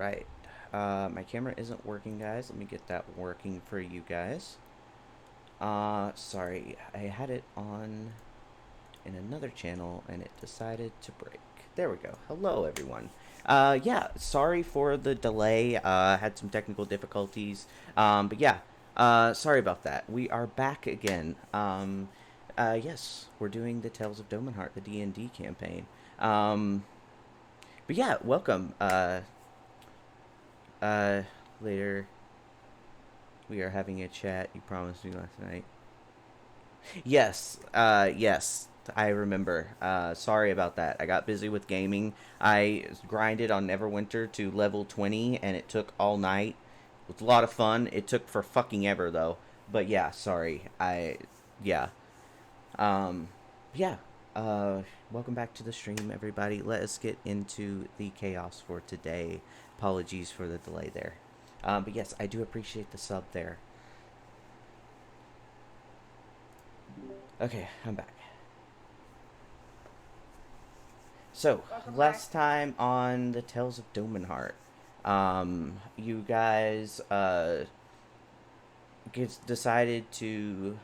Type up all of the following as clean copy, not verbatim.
Alright. My camera isn't working, guys. Let me get that working for you guys. Sorry. I had it on in another channel and it decided to break. There we go. Hello, everyone. Yeah, sorry for the delay. Had some technical difficulties. But yeah, sorry about that. We are back again. Yes, we're doing the Tales of Domanhart, the D&D campaign. But yeah, welcome. Later we are having a chat. You promised me last night. Yes, yes, I remember. Sorry about that. I got busy with gaming. I grinded on Neverwinter to level 20, and it took all night. It was a lot of fun. It took for fucking ever, though. But yeah, sorry. Yeah. Um, yeah. Uh, Welcome back to the stream, everybody. Let us get into the chaos for today. Apologies for the delay there. But yes, I do appreciate the sub there. Okay, I'm back. So, last time on the Tales of Domanhart, you guys decided to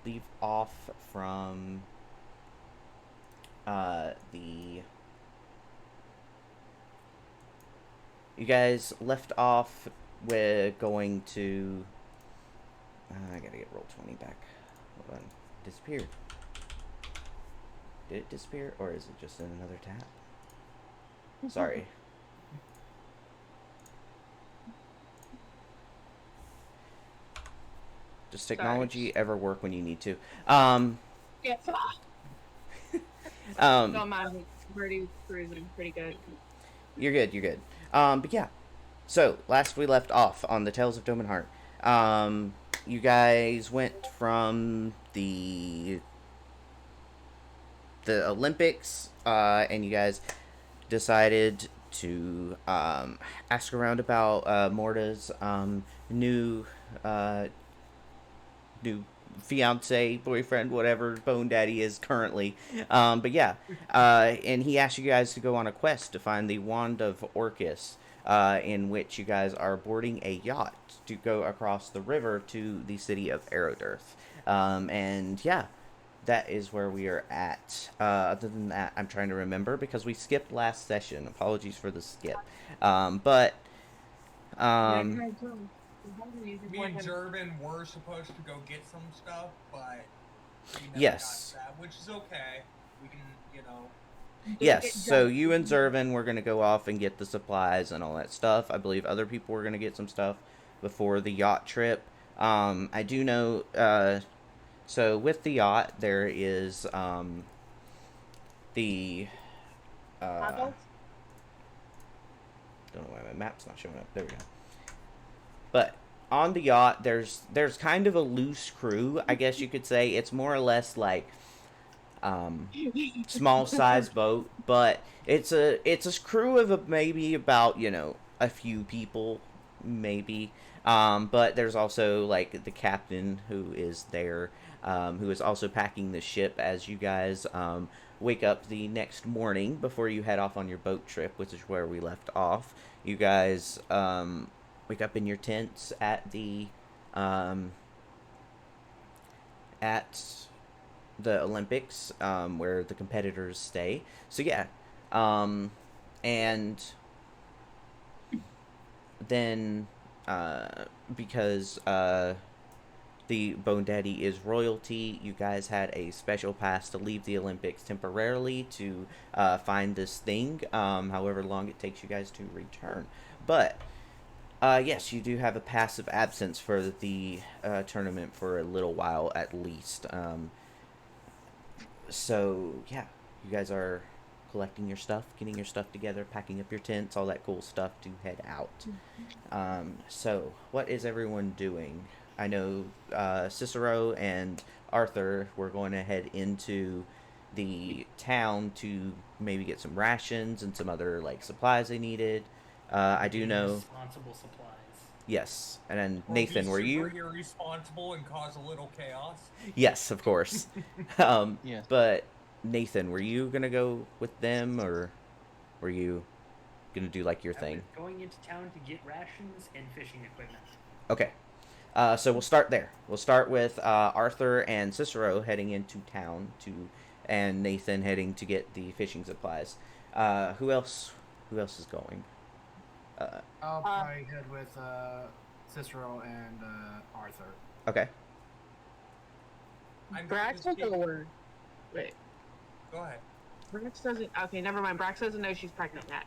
leave off from the. You guys left off with going to. I gotta get Roll20 back. Hold on. Disappeared. Did it disappear, or is it just in another tab? Sorry. Does technology ever work when you need to? Yes. No, I'm already cruising pretty good. You're good, you're good. But yeah. So, last we left off on the Tales of Domanhart. You guys went from the Olympics, and you guys decided to ask around about Morta's new new fiance, boyfriend, whatever Bone Daddy is currently. But yeah, and he asked you guys to go on a quest to find the Wand of Orcus, in which you guys are boarding a yacht to go across the river to the city of Aerodirth. And yeah, that is where we are at. Other than that, I'm trying to remember because we skipped last session. Apologies for the skip. But Me and Jervin were supposed to go get some stuff, but we never yes. got that, which is okay. We can, Yes, so you and Zervin were going to go off and get the supplies and all that stuff. I believe other people were going to get some stuff before the yacht trip. I do know, so with the yacht, there is the. Don't know why my map's not showing up. There we go. But on the yacht, there's kind of a loose crew, I guess you could say. It's more or less like small size boat, but it's a crew of maybe about a few people, maybe. But there's also like the captain who is there, who is also packing the ship as you guys wake up the next morning before you head off on your boat trip, which is where we left off. You guys wake up in your tents at the at the Olympics, where the competitors stay. So yeah, and then because the Bone Daddy is royalty, you guys had a special pass to leave the Olympics temporarily to find this thing, however long it takes you guys to return. But yes, you do have a pass of absence for the tournament for a little while at least. So yeah, you guys are collecting your stuff, getting your stuff together, packing up your tents, all that cool stuff to head out. So what is everyone doing? I know Cicero and Arthur were going to head into the town to maybe get some rations and some other like supplies they needed. I do know responsible supplies. Yes, and then Nathan, were you irresponsible and cause a little chaos? Yes, of course. Yes. But Nathan, were you gonna go with them, or were you? gonna do like your I thing. was going into town to get rations and fishing equipment. Okay. So we'll start there. We'll start with Arthur and Cicero heading into town and Nathan heading to get the fishing supplies. Who else? Who else is going? I'll probably head with Cicero and Arthur. Okay. I'm going Brax to doesn't speak- order. Wait. Go ahead. Brax doesn't. Okay, never mind. Brax doesn't know she's pregnant yet.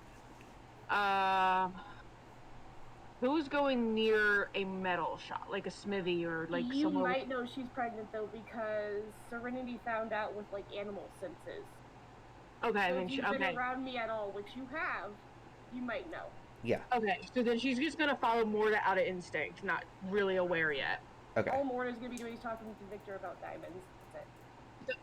Who's going near a metal shop, like a smithy or like you somewhere? might know she's pregnant though because Serenity found out with like animal senses. Okay, So then if you've been okay. around me at all, which you have, you might know. Yeah. Okay, so then she's just gonna follow Morta out of instinct, not really aware yet. Okay. All Morta's gonna be doing is talking to Victor about diamonds. That's it.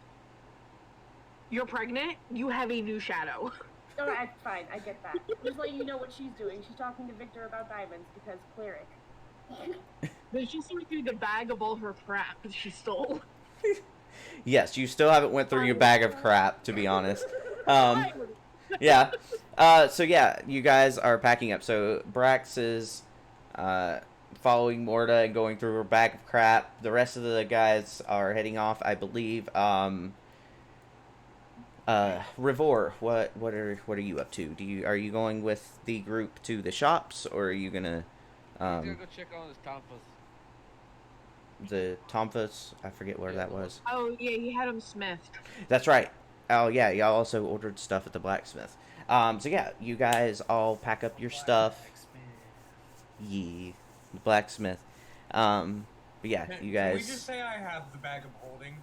You're pregnant. You have a new shadow. No, that's fine. I get that. Just letting you know what she's doing. She's talking to Victor about diamonds because cleric. Then she's going through the bag of all her crap that she stole. Yes, you still haven't went through your bag of crap, to be honest. Yeah. So yeah, you guys are packing up. So Brax is following Morta and going through her bag of crap. The rest of the guys are heading off, I believe. Rivor, what are you up to? Are you going with the group to the shops, or are you gonna I'm gonna go check on this compass. the Tomfus? I forget where that was. Oh yeah, he had him smithed. That's right. Oh yeah, y'all also ordered stuff at the blacksmith. So yeah, you guys all pack up your stuff. Yeah, the blacksmith. But yeah, you Can we guys. just say I have the bag of holding?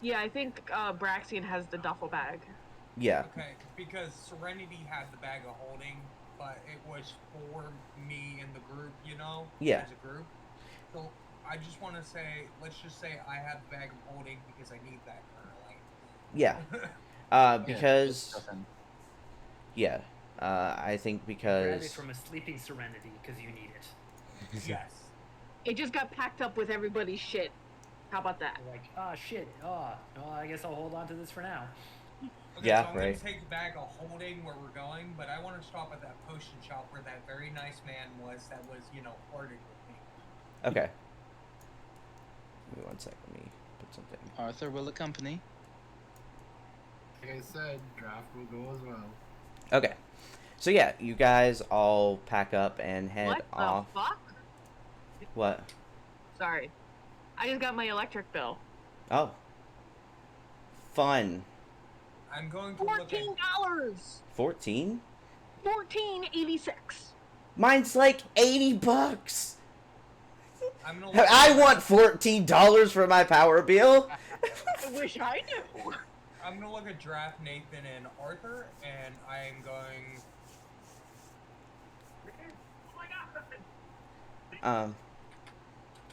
Yeah, I think Braxian has the duffel bag. Yeah. Okay, because Serenity had the bag of holding, but it was for me and the group, you know? Yeah. As a group. So I just want to say, let's just say I have the bag of holding because I need that currently. Yeah. Because. Yeah. I think Grab it because. from a sleeping Serenity because you need it. Yes. It just got packed up with everybody's shit. How about that? You're like, oh shit, oh, well, I guess I'll hold on to this for now. Okay, Yeah, so I'm right. gonna take the bag of holding where we're going, but I want to stop at that potion shop where that very nice man was that was, you know, flirting with me. Okay. Give me 1 second. Let me put something. Arthur will accompany. Like I said, draft will go as well. Okay. So yeah, you guys all pack up and head What off. the fuck? What? Sorry. I just got my electric bill. Oh. Fun. I'm going to look at. $14. 14? $14.86. Mine's like $80. I'm gonna look I at, want $14 for my power bill. I wish I knew. I'm gonna look at Draft, Nathan, and Arthur, and I'm going.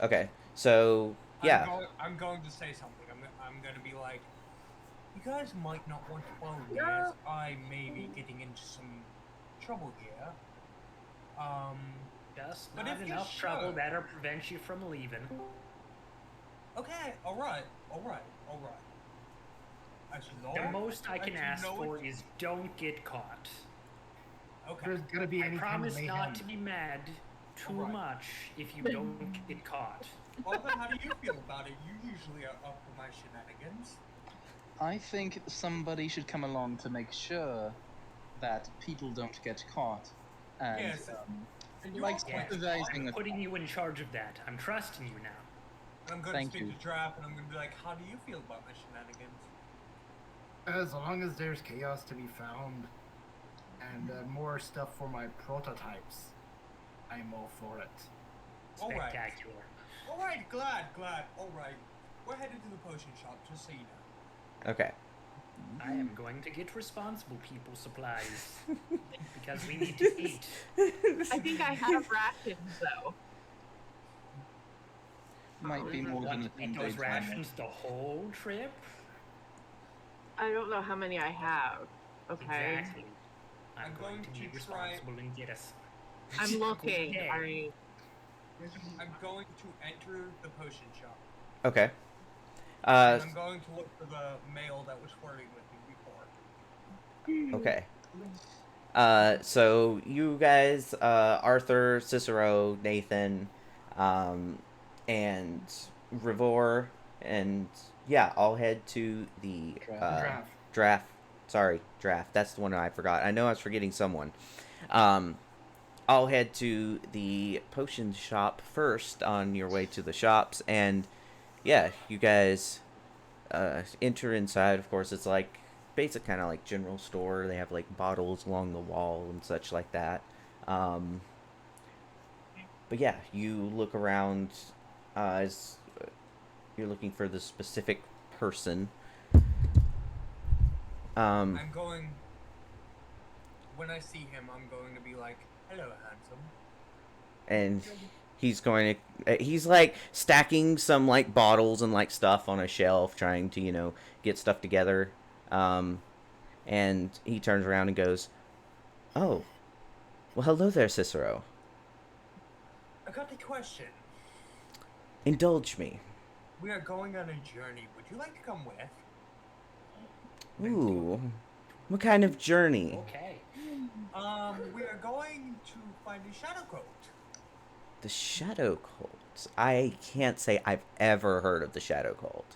Okay. So yeah. I'm going to say something. I'm gonna be like, you guys might not want to follow me Yeah. as I may be getting into some trouble here. Just But not if you enough trouble should- that'll prevent you from leaving. Okay, alright. As long The most I can as you ask know for it- is don't get caught. Okay. There's gonna be I any kind promise of not mayhem. to be mad too Alright. much if you don't get caught. Arthur, how do you feel about it? You usually are up for my shenanigans. I think somebody should come along to make sure that people don't get caught. And Yes. And you like also Yes, supervising I'm the putting you in charge of that. I'm trusting you now. And I'm going Thank to speak you. to Draft, and I'm going to be like, how do you feel about my shenanigans? As long as there's chaos to be found and more stuff for my prototypes, I'm all for it. Alright. Spectacular. Alright, glad. Alright. We're headed to the potion shop, just so you know. Okay. I am going to get responsible people supplies because we need to eat. I think I have rations though. might be You more want than a to eat 10-day those time. rations the whole trip? I don't know how many I have. Okay. Exactly. I'm going to be responsible and get us. I'm looking. Okay. Alright. I'm going to enter the potion shop. Okay. And I'm going to look for the male that was flirting with me before. Okay. So you guys, Arthur, Cicero, Nathan, and Rivor, and yeah, I'll head to the Draft. draft. Sorry, draft. That's the one I forgot. I know I was forgetting someone. Um, I'll head to the potion shop first on your way to the shops, and yeah, you guys enter inside. Of course, it's like basic kind of like general store. They have like bottles along the wall and such like that. Um, but yeah, you look around as you're looking for the specific person. I'm going. When I see him, I'm going to be like, "Hello, handsome." And he's like stacking some like bottles and like stuff on a shelf, trying to get stuff together. Um, and he turns around and goes, "Oh, well, hello there, Cicero. I got a question. Indulge me." We are going on a journey. Would you like to come with? Ooh, what kind of journey? Okay. We are going to find a shadow coat. The Shadow Cult. I can't say I've ever heard of the Shadow Cult.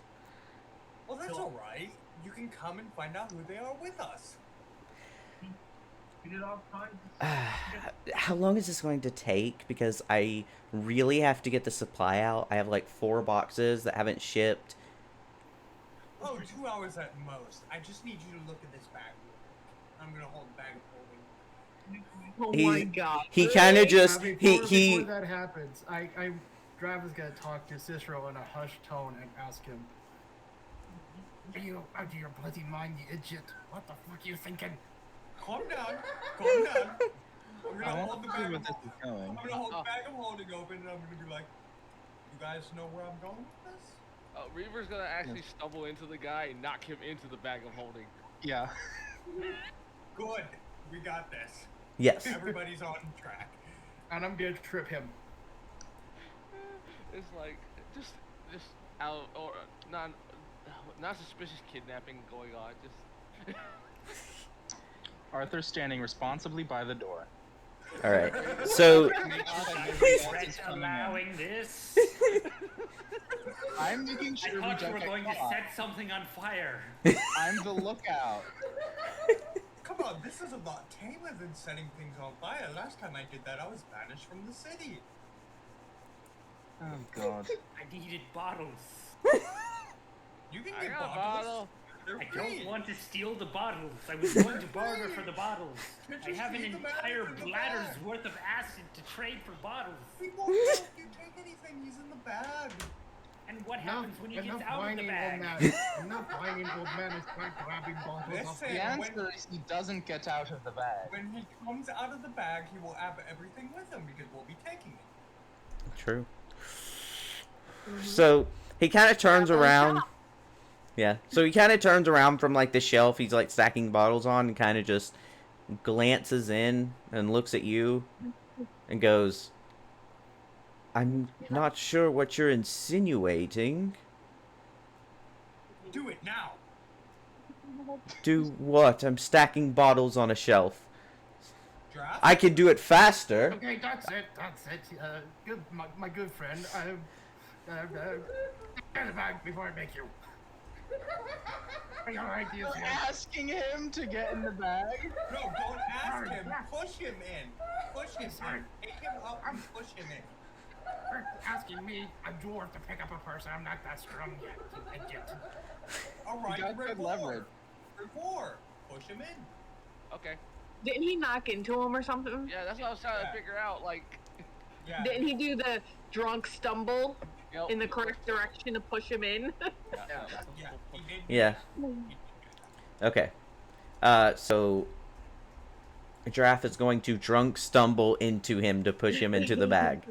Well, that's all right. You can come and find out who they are with us. How long is this going to take? Because I really have to get the supply out. I have like 4 boxes that haven't shipped. Oh, 2 hours at most. I just need you to look at this bag. I'm gonna hold the bag of holding. Oh my He- god. He kind of just Before that happens, Drav is gonna talk to Cicero in a hushed tone and ask him, "Are you out of your bloody mind, you idiot? What the fuck are you thinking?" Calm down. Calm down. I'm I gonna want hold to the see bag. where Of, this is going. I'm gonna hold the bag of holding open, and I'm gonna be like, "You guys know where I'm going with this?" Reaver's gonna actually stumble into the guy and knock him into the bag of holding. Yeah. Good. We got this. yes. Everybody's on track. And I'm gonna trip him. It's like just out or not suspicious kidnapping going on. Just Arthur's standing responsibly by the door. All right. So I regret allowing this. I'm making I sure we thought you don't were get going to caught. set something on fire. I'm the lookout. Come on, this is a lot tamer than setting things on fire. Last time I did that, I was banished from the city. Oh God. I needed bottles. You can I get got a bottles. bottle. They're I free. don't want to steal the bottles. I was going to barter for the bottles. Can't I you have an see the man entire in the bladder's bag? worth of acid to trade for bottles. He won't help you take anything. He's in the bag. And what happens when he gets Enough out of the whining, bag? old man. Enough whining, old man is quite grabbing bottles off Listen. The answer is he doesn't get out of the bag. When he comes out of the bag, he will have everything with him because we'll be taking it. true. So he kind of turns around. Yeah. So he kind of turns around from like the shelf he's like stacking bottles on and kind of just glances in and looks at you and goes, "I'm not sure what you're insinuating." Do it now. Do what? I'm stacking bottles on a shelf. Draft. I can do it faster. Okay, that's it. Good, my good friend. Get the bag before I make you. Are you alright, dear? Asking him to get in the bag? No, don't ask him. Push him in. Push him in. Take him up and push him in. You're asking me, a dwarf, to pick up a person. I'm not that strong yet, you idiot. All You right, got good leverage. Revore. Push him in. Okay. Didn't he knock into him or something? Yeah, that's what I was trying to Yeah. figure out. Like, Yeah. Didn't he do the drunk stumble yep. in the correct direction to push him in? Yeah. He did. Yeah. Okay. So Giraffe is going to drunk stumble into him to push him into the bag.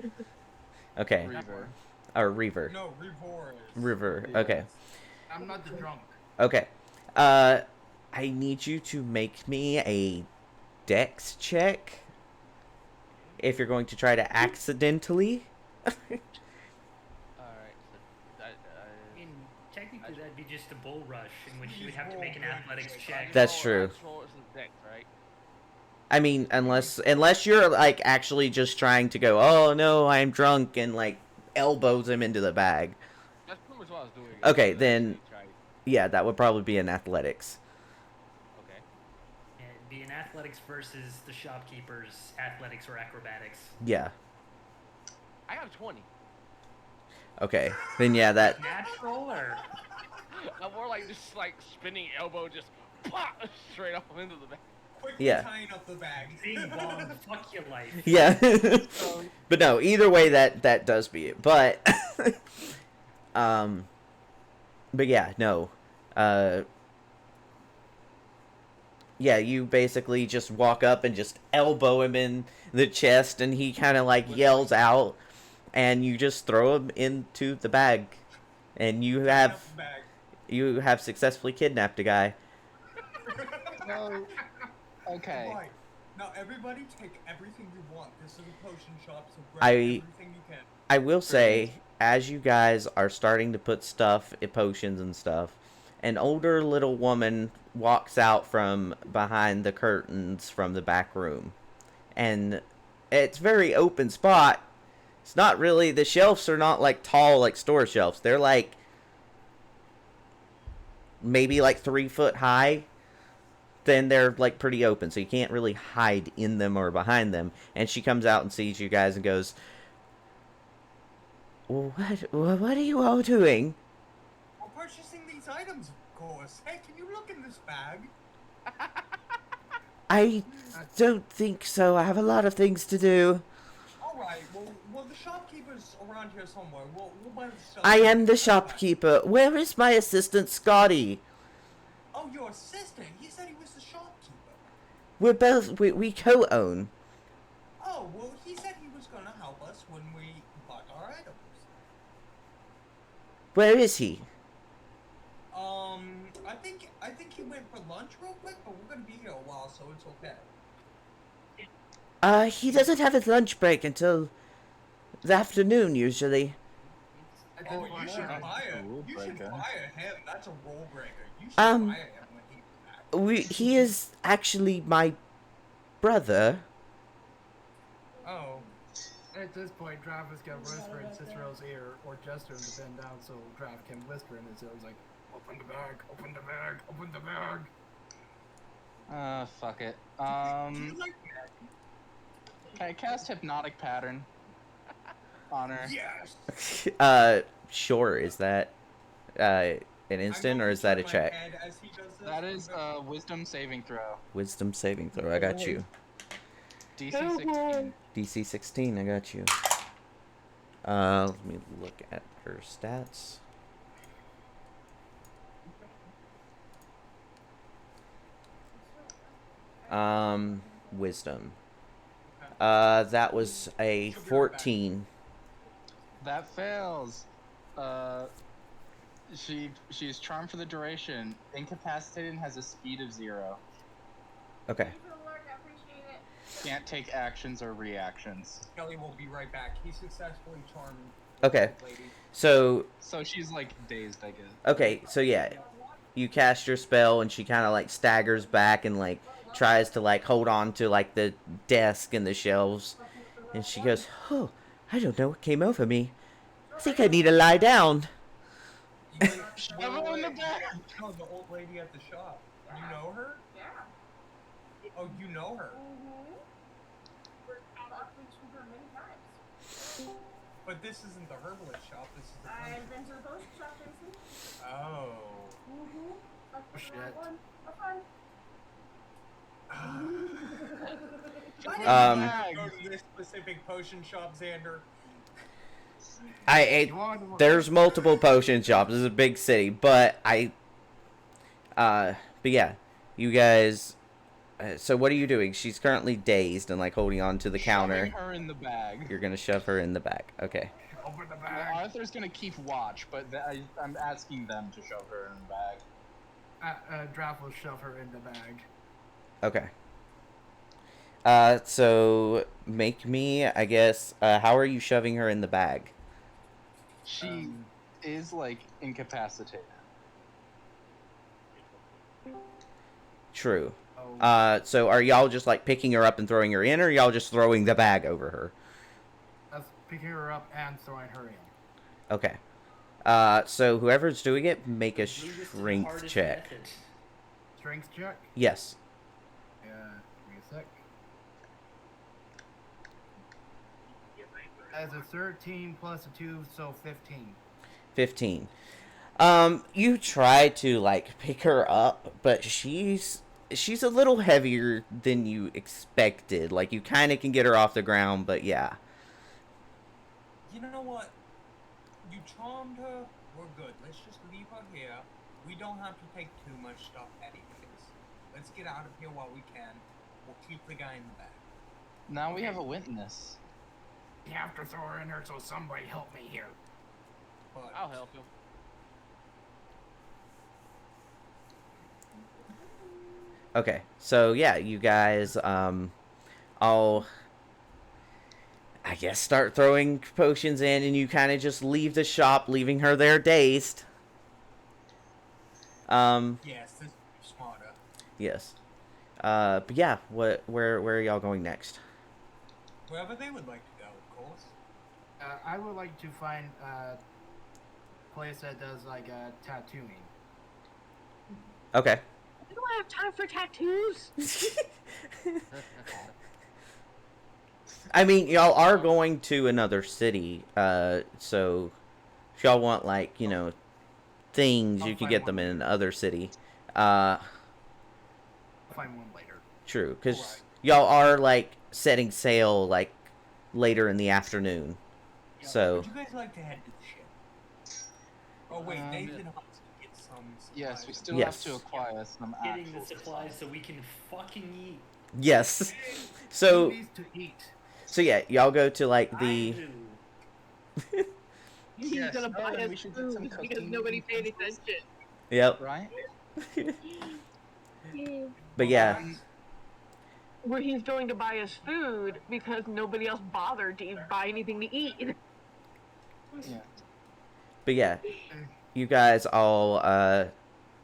Okay. Reaver. Or Reaver. No, Revore is. River. Okay. I'm not the drunk. Okay. I need you to make me a dex check if you're going to try to accidentally. All right. So, Technically, that'd be just a bull rush in which you would have to make an athletics check. That's true. Roll some dex, right? I mean, unless you're like actually just trying to go, oh no, I'm drunk, and like elbows him into the bag. That's pretty much what I was doing. Okay, I was then actually trying. yeah, that would probably be in athletics. Okay. And be in athletics versus the shopkeepers, athletics or acrobatics. Yeah. I got a 20. Okay. Then yeah, that. Natural or I'm more like just like spinning elbow, just pop straight up into the back. Quickly Yeah. tying up the bag. bing bong, fuck your life. Yeah. So But no, either way, that does be it. But but yeah, no. Yeah, you basically just walk up and just elbow him in the chest, and he kind of like yells out, and you just throw him into the bag, and you Tying have up the bag. successfully kidnapped a guy. so okay. Right. Now everybody take everything you want. This is a potion shop, so grab I- everything you can. I will say, as you guys are starting to put stuff, potions and stuff, an older little woman walks out from behind the curtains from the back room. And it's very open spot. It's not really, the shelves are not like tall like store shelves. They're like maybe like 3 foot high. Then they're like pretty open, so you can't really hide in them or behind them. And she comes out and sees you guys and goes, what are you all doing? We're purchasing these items, of course. Hey, can you look in this bag? I don't think so. I have a lot of things to do. Alright, well, the shopkeeper's around here somewhere. We'll buy the stuff. I am the shopkeeper. Where is my assistant, Scotty? Oh, your assistant? He said he was the shopkeeper. We're both, we co-own. Oh, well, he said he was gonna help us when we bought our items. Where is he? I think he went for lunch real quick, but we're gonna be here a while, so it's okay. He doesn't have his lunch break until the afternoon, usually. Oh, you should That's fire. a rule You should breaker. fire him. That's a rule breaker. You should Um, fire him when he's back. He is actually my brother. Oh. At this point, Drav is gonna whisper in Cicero's ear, or gesture him to bend down so Drav can whisper in his ear. He's like, "Open the bag, open the bag, open the bag." Fuck it. Do you like Can I cast hypnotic pattern on her? Yes. Sure, is that an instant, or is that a check? That is a wisdom saving throw. Wisdom saving throw, I got you. DC 16. DC 16, I got you. Let me look at her stats. Wisdom. That was a 14. That fails. She's charmed for the duration, incapacitated, and has a speed of 0. Okay. Thank you for the alert, I appreciate it. Can't take actions or reactions. Kelly will be right back. He successfully charmed Okay. the lady. So, So she's like dazed, I guess. okay, so yeah. You cast your spell and she kind of like staggers back and like tries to like hold on to like the desk and the shelves. And she goes, "Oh, I don't know what came over me. I think I need to lie down." Shove her in the back. No, the old lady at the shop. You know her? Yeah. Oh, you know her. I've reached her many times. But this isn't the herbalist shop. This is the I've been to the potion shop, Jason. Oh. That's shit. fun. Have fun. Why did you go to this specific potion shop, Xander? There's multiple potion shops. This is a big city, but but yeah, you guys. So what are you doing? She's currently dazed and like holding on to the counter. Shoving her in the bag. You're gonna shove her in the back. Okay. Open the Well, bag. Arthur's gonna keep watch, but I'm asking them to shove her in the bag. Drav will shove her in the bag. Okay. So make me, I guess. How are you shoving her in the bag? She is like incapacitated. True. Oh, So are y'all just like picking her up and throwing her in, or y'all just throwing the bag over her? that's picking her up and throwing her in. Okay. So whoever's doing it, make a The rudest and strength hardest check. method. Strength check. Yes. Yeah, give me a sec. As a 13 plus a 2, so 15. 15. You try to like pick her up, but she's a little heavier than you expected. Like you kind of can get her off the ground, but yeah. You know what? You charmed her. We're good. Let's just leave her here. We don't have to take too much stuff anyways. Let's get out of here while we can. We'll keep the guy in the back. Now we have a witness. You have to throw her in there, so somebody help me here. But I'll help him. Okay. So yeah, you guys I'll I guess start throwing potions in, and you kind of just leave the shop, leaving her there dazed. yes, this is smarter. Yes. But yeah, where are y'all going next? Wherever they would like to go, of course. I would like to find a place that does like tattooing. Okay. I don't have time for tattoos. I mean, y'all are going to another city, so if y'all want, like, you know, things, I'll you can find get one them in later. another city. I'll find one later. True, because Right. y'all are, like, setting sail, like, later in the afternoon. Yeah, So, would you guys like to head to the ship? Oh wait, Nathan has to get some supplies. Yes, we still Yes. have to acquire some Getting actual the supplies so we can fucking eat. yes. Who So, needs to eat? yeah, y'all go to, like, I the... do. He's Yes, gonna buy and us we should get some food because cooking nobody paid utensils. attention. Yep. Right? But yeah, Where he's going to buy us food because nobody else bothered to buy anything to eat. Yeah. but yeah, you guys all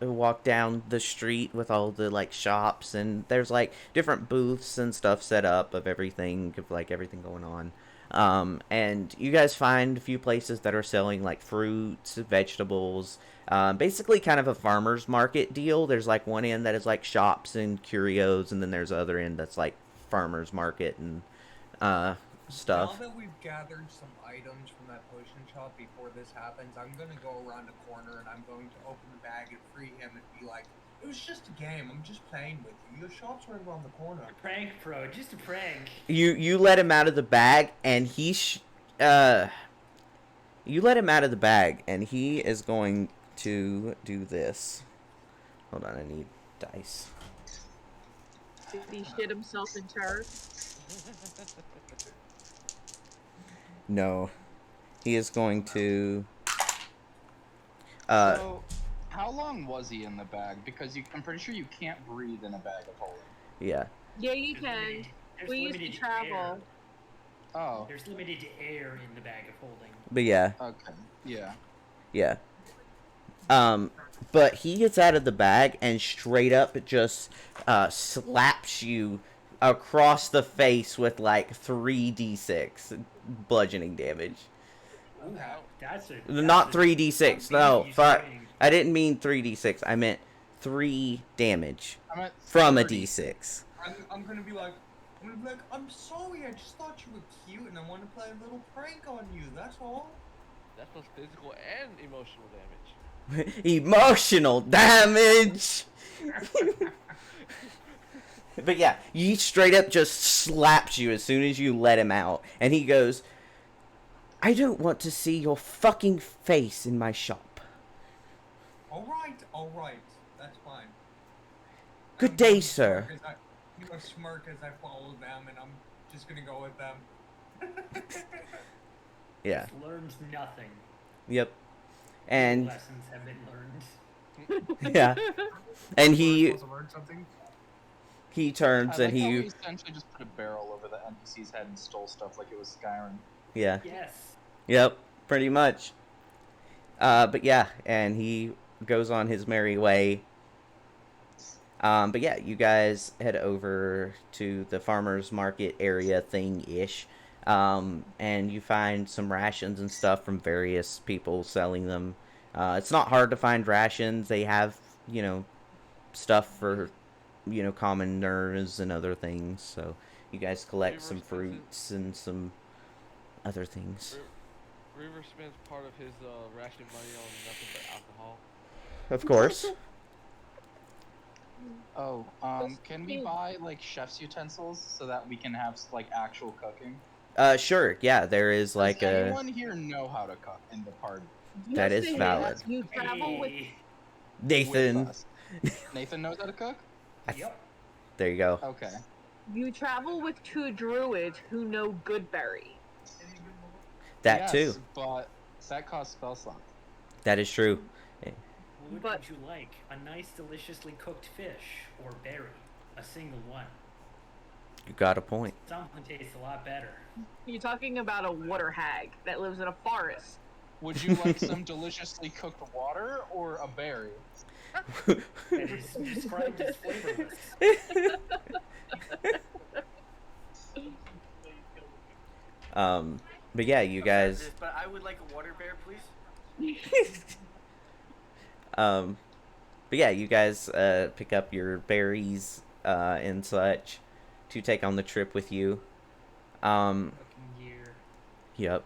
walk down the street with all the like shops, and there's like different booths and stuff set up of everything, of like everything going on. And you guys find a few places that are selling like fruits, vegetables, basically kind of a farmer's market deal. There's like one end that is like shops and curios, and then there's the other end that's like farmer's market and stuff. Now that we've gathered some items from that potion shop before this happens, I'm gonna go around a corner and I'm going to open the bag and free him and be like, "It was just a game. I'm just playing with you. Your shop's right around the corner." Prank, bro. Just a prank. You let him out of the bag, and you let him out of the bag, and he is going to do this. Hold on, I need dice. Did he shit himself in terror? No, he is going to. So, how long was he in the bag? Because I'm pretty sure you can't breathe in a bag of holding. Yeah. Yeah, you There's can. limited- there's We used to limited travel. air. Oh, There's limited air in the bag of holding. But yeah, okay. Yeah. yeah. But he gets out of the bag and straight up just slaps you across the face with like 3d6 bludgeoning damage. Ooh, that's a Not 3d6. No, beefy fuck. string. I didn't mean 3d6. I meant 3 damage I'm at from a 30. d6. I'm gonna be like, I'm sorry. I just thought you were cute and I want to play a little prank on you. That's all. That's both physical and emotional damage. Emotional damage. But yeah, he straight up just slaps you as soon as you let him out, and he goes, "I don't want to see your fucking face in my shop." All right. That's fine. Good I'm day, gonna sir. smirk as I'm gonna smirk as I follow them, and I'm just gonna go with them. Yeah. Learned nothing. Yep. And Lessons have been learned. yeah, and We're he supposed to learn something. turns I and like how he we essentially just put a barrel over the NPC's head and stole stuff like it was Skyrim. yeah. Yes. Yep, pretty much. But yeah, and he goes on his merry way. But yeah, you guys head over to the farmer's market area thing-ish. And you find some rations and stuff from various people selling them. It's not hard to find rations. They have, stuff for, commoners and other things. So you guys collect Reaver some spends his, fruits and some other things. Reaver spends part of his ration money on nothing but alcohol. Of course. Oh, can we buy like chef's utensils so that we can have like actual cooking? Sure. Yeah, there is like Does a. anyone here know how to cook in the party? That Yes, is they valid. have. You travel with Hey. Nathan. With us. Nathan knows how to cook? Yep. There you go. Okay. you travel with 2 druids who know Goodberry. That yes, too. But that costs spell slot. That is true. What But- would you like? A nice, deliciously cooked fish or berry? A single one. You got a point. Something tastes a lot better. You're talking about a water hag that lives in a forest. Would you like some deliciously cooked water or a berry? That is described as flavorless. But yeah, you guys. But I would like a water bear, please. But yeah, you guys pick up your berries and such to take on the trip with you. Cooking gear, Yep.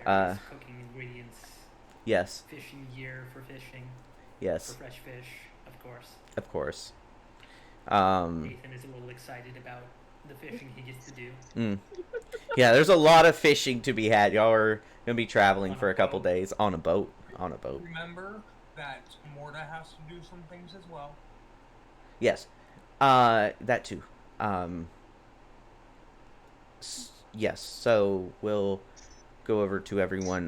various cooking ingredients, Yes. fishing gear for fishing, for Yes. fresh fish, of course. Of course. Nathan is a little excited about the fishing he gets to do. Yeah, there's a lot of fishing to be had. Y'all are gonna be traveling On for a a couple boat. days on a boat. On a boat. Remember that Morta has to do some things as well. Yes. That too. Yes. So we'll go over to everyone.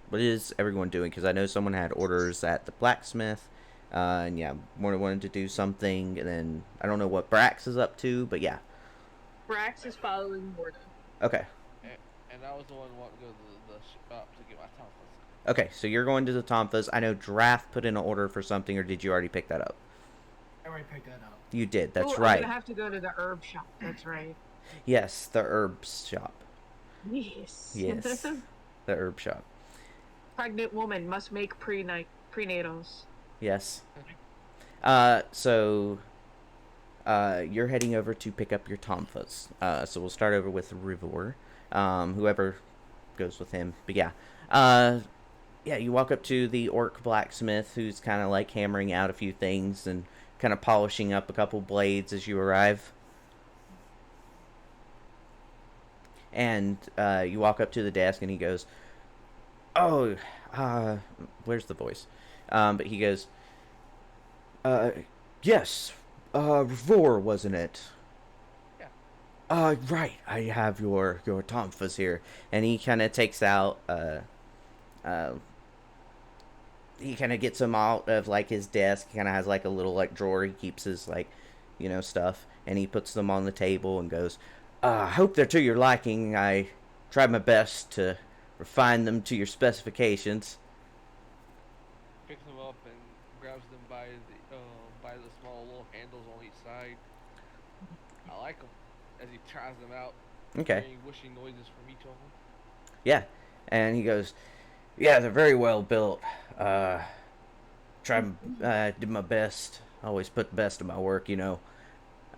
What is everyone doing? Because I know someone had orders at the blacksmith. And yeah, Morta wanted to do something, and then I don't know what Brax is up to, but yeah. Brax is following Morta. Okay. And I was the one who wanted to go to the shop to get my tapas. Okay, so you're going to the Tomfas. I know Draft put in an order for something, or did you already pick that up? I already picked that up. You did. That's Ooh, I'm right. gonna have to go to the herb shop. That's right. Yes, the herbs shop. Yes. Yes, the herb shop. Pregnant woman must make prenatals. Yes. So you're heading over to pick up your Tomfas. So we'll start over with Rivor. Whoever goes with him. But yeah. Yeah, you walk up to the orc blacksmith who's kind of like hammering out a few things and kind of polishing up a couple blades as you arrive. And you walk up to the desk and he goes, "Oh, where's the voice?" But he goes, "Yes, Rivor, wasn't it?" Yeah. Right. I have your Tomfas here." And he kind of takes out, he kind of gets them out of, like, his desk. He kind of has, like, a little, like, drawer. He keeps his, like, stuff. And he puts them on the table and goes, "I hope they're to your liking. I tried my best to refine them to your specifications." Picks them up and grabs them by the small little handles on each side. I like them as he tries them out. Okay. Hearing whooshing noises from each of them. Yeah. And he goes, "Yeah, they're very well built. Did my best. Always put the best of my work,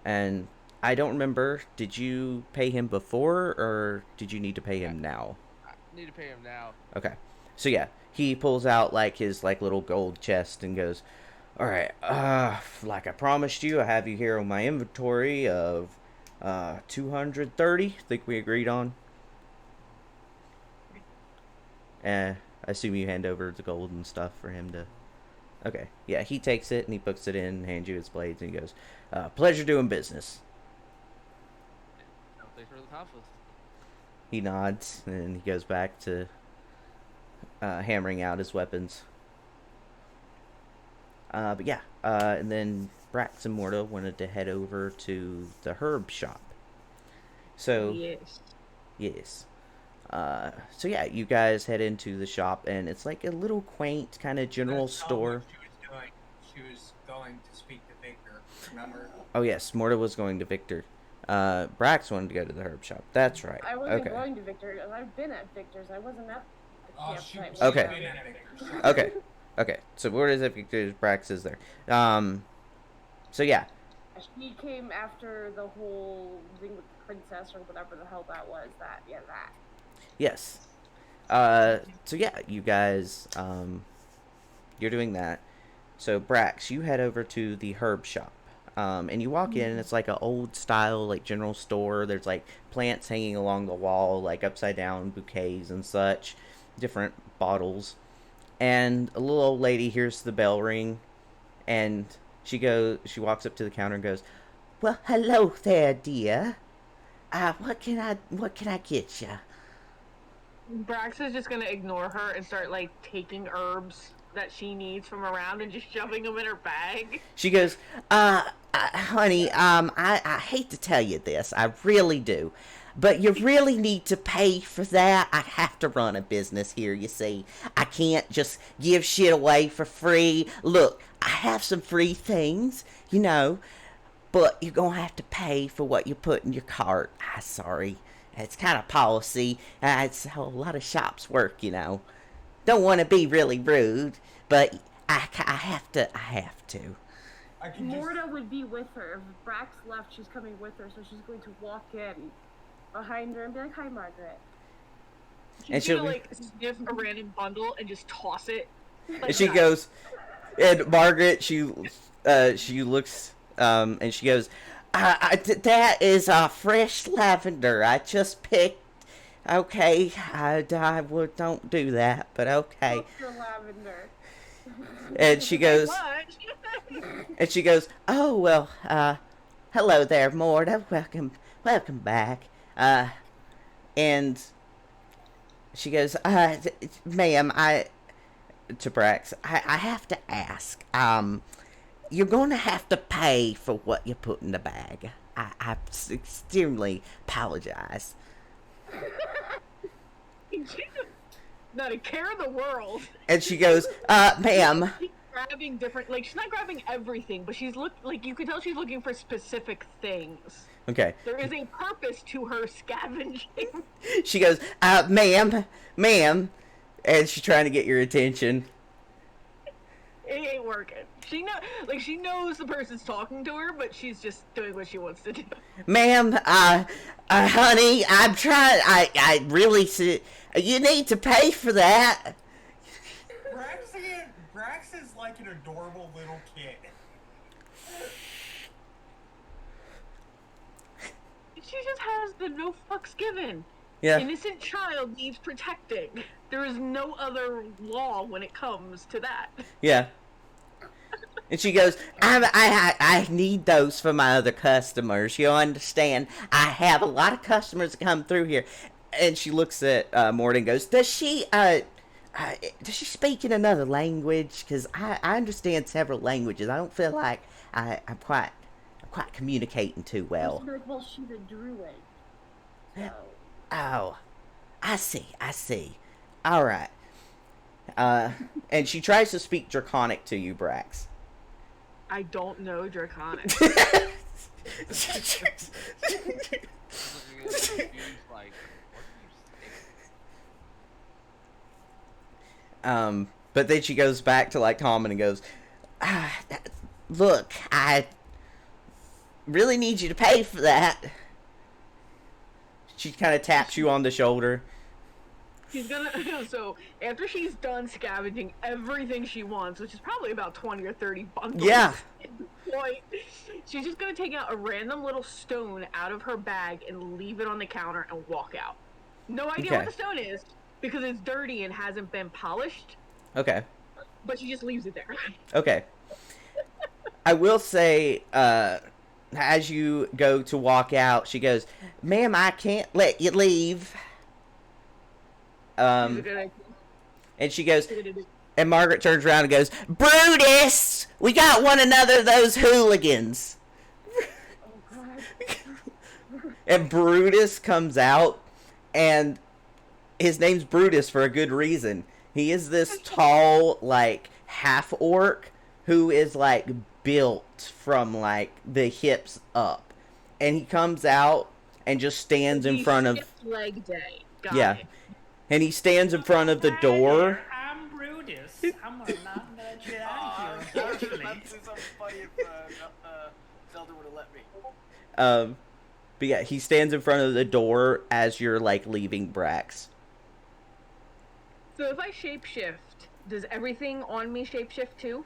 And I don't remember, did you pay him before, or did you need to pay him now? I need to pay him now. Okay. So yeah, he pulls out, like, his, like, little gold chest and goes, "All right, like I promised you, I have you here on my inventory of 230, think we agreed on." I assume you hand over the gold and stuff for him to... Okay, yeah, he takes it and he puts it in and hands you his blades and he goes, "Pleasure doing business." No, thanks for the tapas. He nods and he goes back to hammering out his weapons. But yeah, and then Brax and Morta wanted to head over to the herb shop. So Yes. yes. So yeah, you guys head into the shop and it's like a little quaint kind of general That's not store. what she was doing. She was going to speak to remember. Oh yes, Morta was going to Victor. Brax wanted to go to the herb shop. That's right. I wasn't Okay. going to Victor's. I've been at Victor's. I wasn't at the Oh, campsite. she's Okay. been at Victor's. Sorry. Okay. Okay. So Morta's at Victor's. Brax is there. So yeah. She came after the whole thing with the princess or whatever the hell that was. That. Yes. So yeah, you guys, you're doing that. So Brax, you head over to the herb shop. And you walk in, and it's like an old style, like general store. There's like plants hanging along the wall, like upside down bouquets and such, different bottles. And a little old lady hears the bell ring, and she walks up to the counter and goes, "Well, hello there, dear. What can I get you?" Brax is just gonna ignore her and start like taking herbs that she needs from around and just shoving them in her bag. She goes, honey, I hate to tell you this, I really do, but you really need to pay for that. I have to run a business here, you see. I can't just give shit away for free. Look, I have some free things, you know, but you're gonna have to pay for what you put in your cart. I'm sorry. It's kind of policy. It's how a lot of shops work, you know. Don't want to be really rude, but I have to. I can just... Morta would be with her. If Brax left, she's coming with her, so she's going to walk in behind her and be like, "Hi, Margaret." And She's gonna like sniff a random bundle and just toss it. Like, and she goes, and Margaret, she looks, and she goes, that is fresh lavender. I just picked. Okay, I would don't do that, but okay. Your lavender. And she goes, "Oh well, hello there, Morta. Welcome back." And she goes, "Ma'am, to Brax, I have to ask. You're going to have to pay for what you put in the bag. I extremely apologize." Not a care in the world. And she goes, "Ma'am." She's grabbing different, like she's not grabbing everything, but she's like you can tell she's looking for specific things. Okay. There is a purpose to her scavenging. She goes, ma'am, and she's trying to get your attention. It ain't working. She knows the person's talking to her, but she's just doing what she wants to do. "Ma'am, honey, I'm trying. I really see. You need to pay for that." Brax is like an adorable little kid. She just has the no fucks given. Yeah. Innocent child needs protecting. There is no other law when it comes to that. Yeah. And she goes, I need those for my other customers. You understand? I have a lot of customers that come through here. And she looks at Morton and goes, does she speak in another language? Because I understand several languages. I don't feel like I'm quite communicating too well. Well, she's a druid. So. Oh, I see. All right. And she tries to speak Draconic to you, Brax. I don't know Draconic. But then she goes back to like Common and goes, look, I really need you to pay for that. She kind of taps you on the shoulder. She's gonna, so after she's done scavenging everything she wants, which is probably about 20 or 30 bundles. Yeah. At this point, she's just gonna take out a random little stone out of her bag and leave it on the counter and walk out. No idea what the stone is because it's dirty and hasn't been polished. Okay. But she just leaves it there. Okay. I will say, as you go to walk out, she goes, ma'am, I can't let you leave. And she goes, and Margaret turns around and goes, Brutus, we got one another of those hooligans. Oh, God. And Brutus comes out, and his name's Brutus for a good reason. He is this tall, like, half-orc who is, like, built from like the hips up, and he comes out and just stands in front of leg day. Got yeah, it. and he stands in front of the door. There, I'm Brutus. I'm not gonna let you out of here, I was unfortunately. about to say something funny if Zelda would have let me. But yeah, he stands in front of the door as you're like leaving Brax. So if I shapeshift, does everything on me shapeshift too?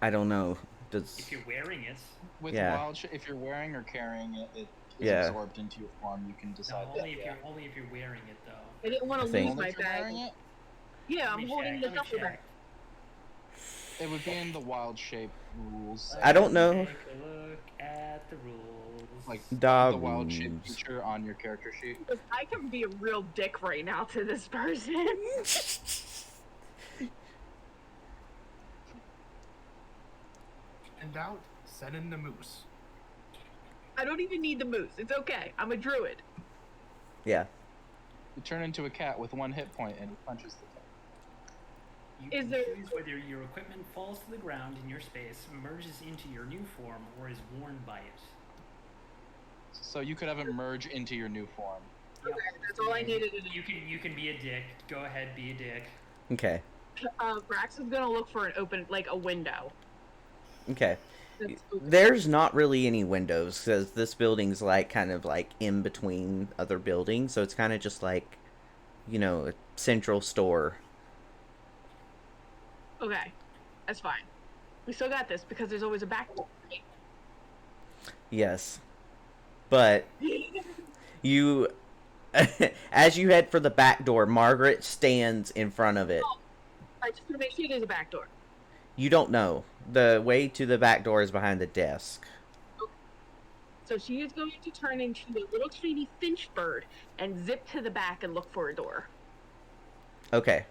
I don't know. Does If you're wearing it. With Yeah. wild if you're wearing or carrying it, it is Yeah. absorbed into your form. You can No, decide only that. if you're only if you're wearing it though. I didn't want to I think- lose Only my if you're bag. wearing it, Yeah, Let I'm me holding check, the let me duffel bag. check. it would be in the wild shape rules. I don't know. Take a look at the rules. Like Dog the wild shape rules. feature on your character sheet. Because I can be a real dick right now to this person. In doubt, send in the moose. I don't even need the moose. It's okay. I'm a druid. Yeah. You turn into a cat with 1 hit point and he punches the cat. You Is can there- choose whether your equipment falls to the ground in your space, merges into your new form, or is worn by it. So you could have it merge into your new form. Okay, that's all I needed to do. You can be a dick. Go ahead, be a dick. Okay. Brax is gonna look for an open, like a window. Okay. That's open. There's not really any windows because this building's like kind of like in between other buildings, so it's kind of just like, you know, a central store. Okay, that's fine. We still got this because there's always a back door. Right? Yes. But you as you head for the back door, Margaret stands in front of it. I just want to make sure there's a back door. You don't know. The way to the back door is behind the desk. So she is going to turn into a little tiny finch bird and zip to the back and look for a door. Okay.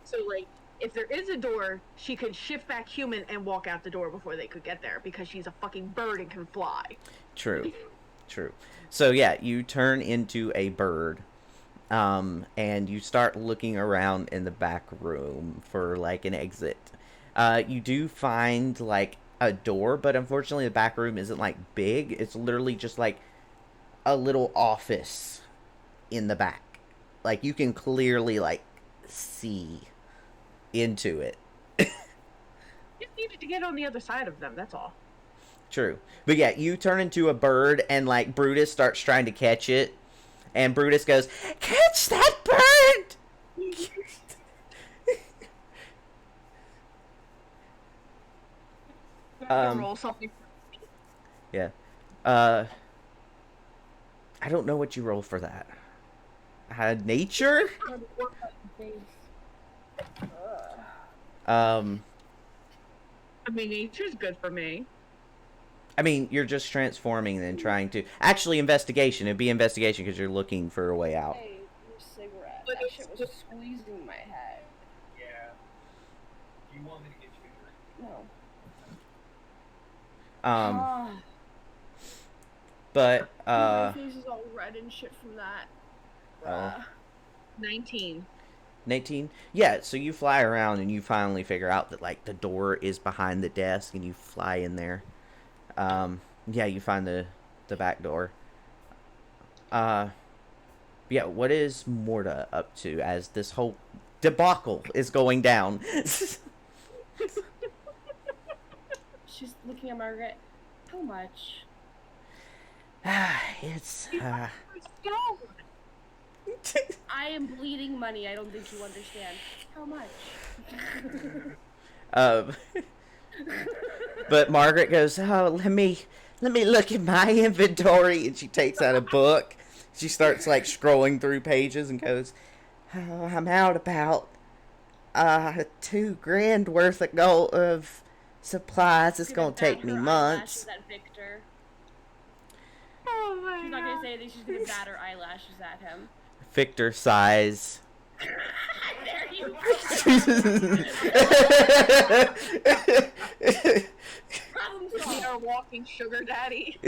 So, like, if there is a door, she could shift back human and walk out the door before they could get there because she's a fucking bird and can fly. True. True. So yeah, you turn into a bird. And you start looking around in the back room for like an exit. You do find like a door, but unfortunately the back room isn't like big. It's literally just like a little office in the back. Like you can clearly like see into it. Just needed to get on the other side of them, that's all. True. But yeah, you turn into a bird and like Brutus starts trying to catch it. And Brutus goes, "Catch that bird!" Roll something. Yeah. I don't know what you roll for that. Nature? I mean, nature's good for me. I mean, you're just transforming and then trying to... Actually, investigation. It'd be investigation because you're looking for a way out. Hey, your cigarette. But That it's shit was just- squeezing my head. Yeah. Do you want me to get you a drink? No. But, My face is all red and shit from that. Oh. 19. 19? Yeah, so you fly around and you finally figure out that, like, the door is behind the desk and you fly in there. Yeah, you find the back door. Yeah, what is Morta up to as this whole debacle is going down? She's looking at Margaret. How much? It's, I am bleeding money. I don't think you understand. How much? But Margaret goes, "Oh, let me look at my inventory," and she takes out a book. She starts like scrolling through pages and goes, "Oh, I'm out about $2,000 worth of gold of supplies. It's gonna take me months." At Victor. Oh my She's not gonna say anything. She's gonna bat her eyelashes at him. Victor sighs. There you go. Problem We solved. are walking sugar daddy.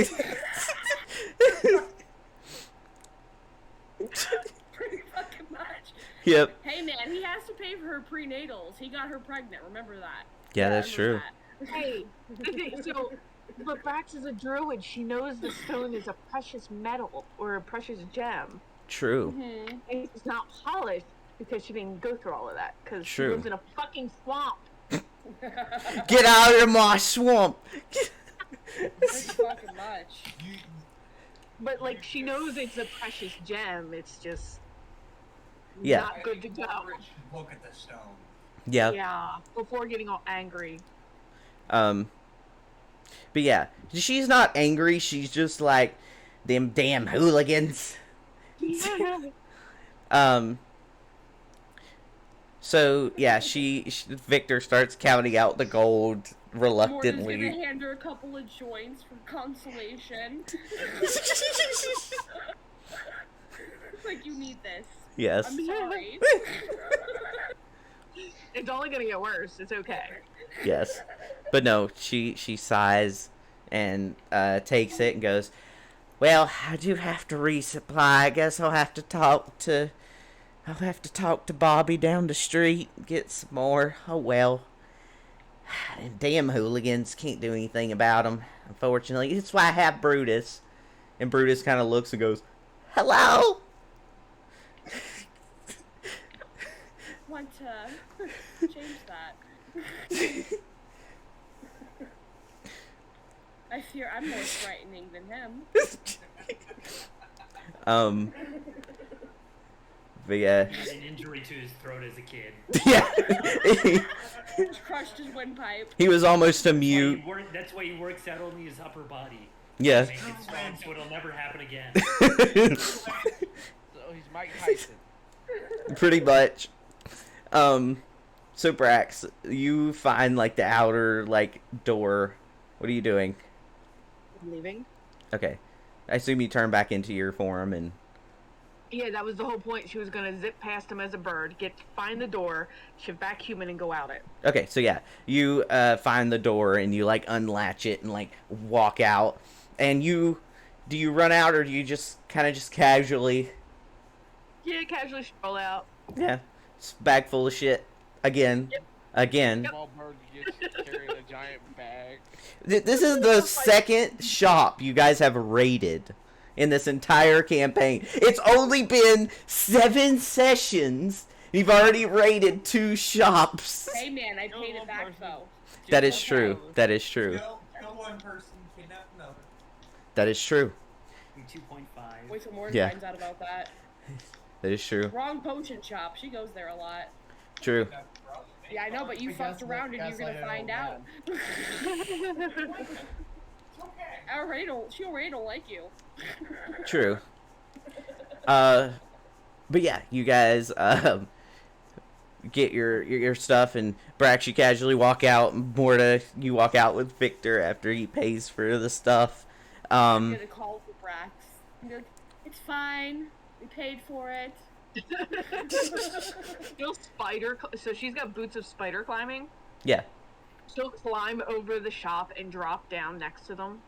Pretty fucking much. Yep. Hey man, he has to pay for her prenatals. He got her pregnant. Remember that. Yeah, that's true. Remember Hey, so, but Brax is a druid. She knows the stone is a precious metal or a precious gem. True. Mm-hmm. And it's not polished because she didn't go through all of that. Because she True. lives in a fucking swamp. Get out of my swamp! Pretty fucking much. But like, she knows it's a precious gem. It's just Yeah. not good to go. Margaret should look at the stone. Yeah. Yeah, before getting all angry. But yeah, she's not angry. She's just like, them damn hooligans. So yeah, Victor starts counting out the gold reluctantly. Morta's gonna hand her a couple of joints for consolation. Like, you need this. Yes. I'm sorry. It's only gonna get worse. It's okay. Yes. But no, she sighs and takes it and goes, well, I do have to resupply. I guess I'll have to talk to Bobby down the street and get some more. Oh well. Damn hooligans, can't do anything about them, unfortunately. That's why I have Brutus. And Brutus kind of looks and goes, hello? Want to change that. I fear I'm more frightening than him. But yeah. He had an injury to his throat as a kid. Yeah. Crushed his windpipe. He was almost a mute. That's why he works out only his upper body. Yeah. Make it strong so it'll never happen again. So he's Mike Tyson. Pretty much. So Brax, you find like the outer like door. What are you doing? I'm leaving. Okay. I assume you turn back into your form and Yeah, that was the whole point. She was gonna zip past him as a bird, find the door, shift back human, and go out it. okay, so yeah, you find the door and you like unlatch it and like walk out. And do you run out or do you just kind of just casually? Yeah, casually stroll out. Yeah, it's a bag full of shit again. Yep. Again. Small bird gets carrying a giant bag. This is the second shop you guys have raided in this entire campaign. It's only been 7 sessions. You've already raided 2 shops. Hey man, I paid it back though. That is true. That is true. Kill one person, kidnap another. That is true. 2.5. Wait till Morgan Yeah. finds out about that. That is true. Wrong potion shop. She goes there a lot. True. Yeah, I know, but you fucked around and you're gonna find out. She already don't like you. True. But yeah, you guys get your stuff, and Brax, you casually walk out. Morta, you walk out with Victor after he pays for the stuff. I'm gonna call for Brax. I'm gonna, it's fine. We paid for it. So she's got boots of spider climbing. Yeah. She'll climb over the shop and drop down next to them.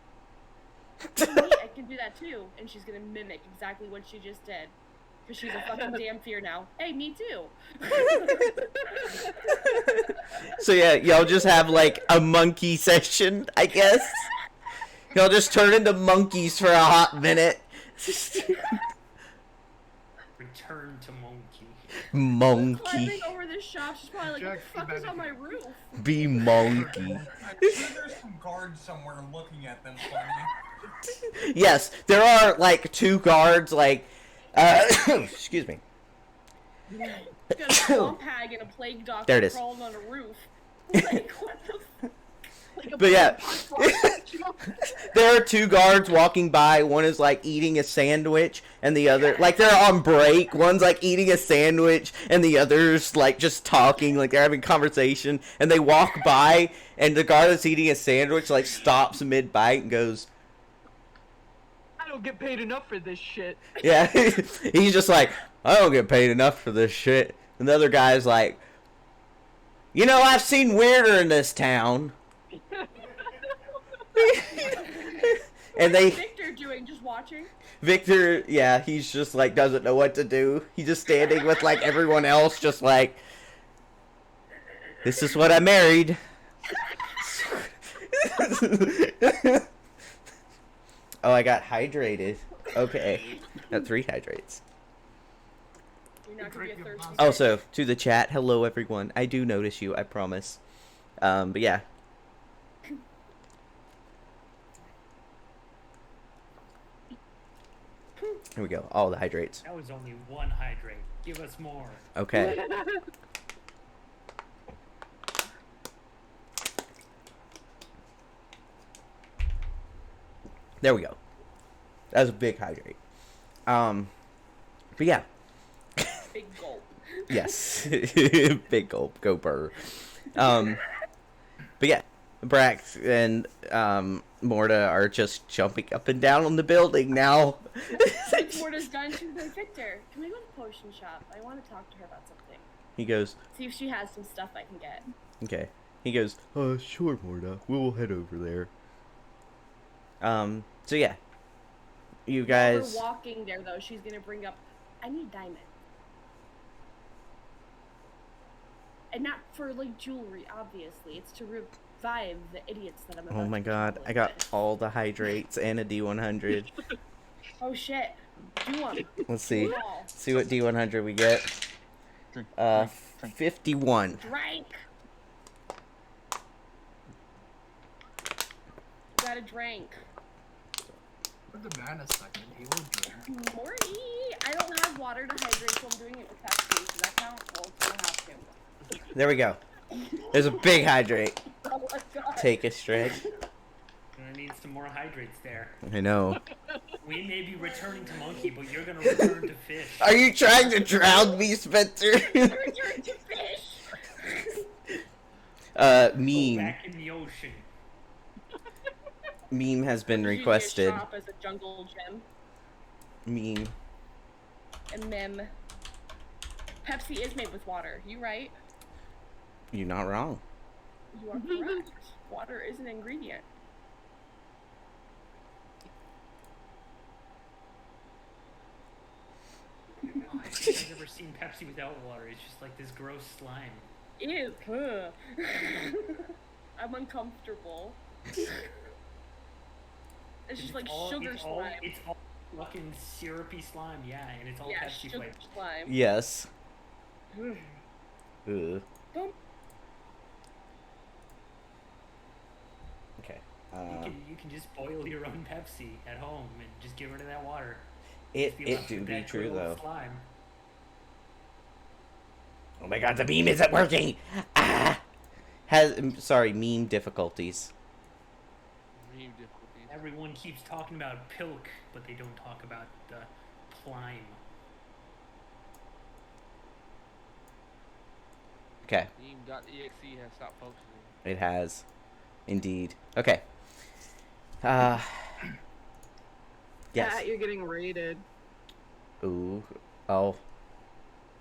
I can do that too. And she's gonna mimic exactly what she just did. Because she's a fucking damn fear now. Hey, me too. So yeah, y'all just have like a monkey session, I guess. Y'all just turn into monkeys for a hot minute. Return to monkey. Monkey. Climbing over this shop, she's probably like, Jack, what the fuck is on my roof? Be monkey. I'm sure there's some guards somewhere looking at them for me. Yes, there are like 2 guards, like, excuse me. She's got a swamp hag and a plague doctor There it is. crawling on a roof. Like, what the fuck? But yeah, there are 2 guards walking by. One is like eating a sandwich, and the other, like, they're on break. One's like eating a sandwich, and the other's like just talking, like they're having conversation. And they walk by, and the guard that's eating a sandwich like stops mid bite and goes, I don't get paid enough for this shit. yeah. He's just like, I don't get paid enough for this shit. And the other guy's like, you know, I've seen weirder in this town. And What's Victor doing? Just watching? Victor, yeah, he's just like doesn't know what to do. He's just standing with like everyone else, just like, this is what I married. Oh, I got hydrated. Okay. Got 3 hydrates. You're not gonna be a third speaker. Also, to the chat, hello everyone. I do notice you, I promise. But yeah. Here we go. All the hydrates. That was only 1 hydrate. Give us more. Okay. There we go. That was a big hydrate. But yeah. Big gulp. Yes. Big gulp. Go burr. But yeah. Brax and Morta are just jumping up and down on the building now. Once Morta's done, she's like, Victor, can we go to the potion shop? I want to talk to her about something. He goes, See if she has some stuff I can get. okay. He goes, sure, Morta. We'll head over there. So yeah. You While guys... we're walking there, though, she's gonna bring up, I need diamonds. And not for, like, jewelry, obviously. It's to revive the idiots that I'm about Oh my to god, kill I with got this. all the hydrates and a D100. Oh shit. Do one. Let's see. Do all. See what D100 we get. Drink, 51. Drink! Got a drink. For the man a second, he will drink. Morty! I don't have water to hydrate, so I'm doing it with Pepsi. Does that count? Well, I don't have to. There we go. There's a big hydrate. Oh my god. Take a strike. Gonna need some more hydrates there. I know. We may be returning to monkey, but you're gonna return to fish. Are you trying to drown me, Spencer? Return to fish! Go Meme. back in the ocean. Meme has been Usually a requested. shop as a jungle gym. Meme. A mem. Pepsi is made with water. You right? You're not wrong. You are correct. Water is an ingredient. Oh, I don't think I've ever seen Pepsi without water. It's just like this gross slime. Ew. Ugh. I'm uncomfortable. It's just like sugar slime. It's all fucking syrupy slime, yeah, and it's all Yeah, Pepsi sugar flavored. slime. Yes. Ugh. Ugh. Don't. Okay. You can just boil your own Pepsi at home and just get rid of that water. It Be left do with be that true good old though. Slime. Oh my god, the beam isn't working! Ah! Sorry, meme difficulties. Meme difficulties. Everyone keeps talking about pilk, but they don't talk about the plime. Okay, Meme.exe has stopped functioning. it has. Indeed. Okay. Yes. Yeah, you're getting raided. Ooh. Oh,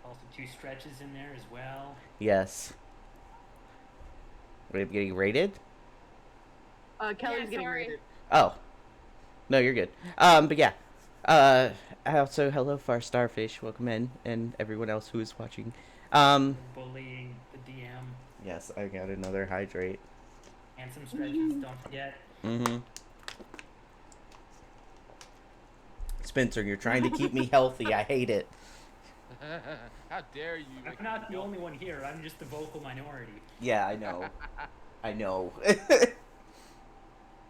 Also 2 stretches in there as well. yes. Are we getting rated? Kelly's Yeah, getting sorry. raided. Oh. No, you're good. But yeah. Also, hello, Far Starfish. Welcome in, and everyone else who is watching. Bullying the DM. Yes, I got another hydrate. And some stretches, don't forget. Mm-hmm. Spencer, you're trying to keep me healthy. I hate it. How dare you? I'm not the only one here, I'm just the vocal minority. Yeah, I know. I know.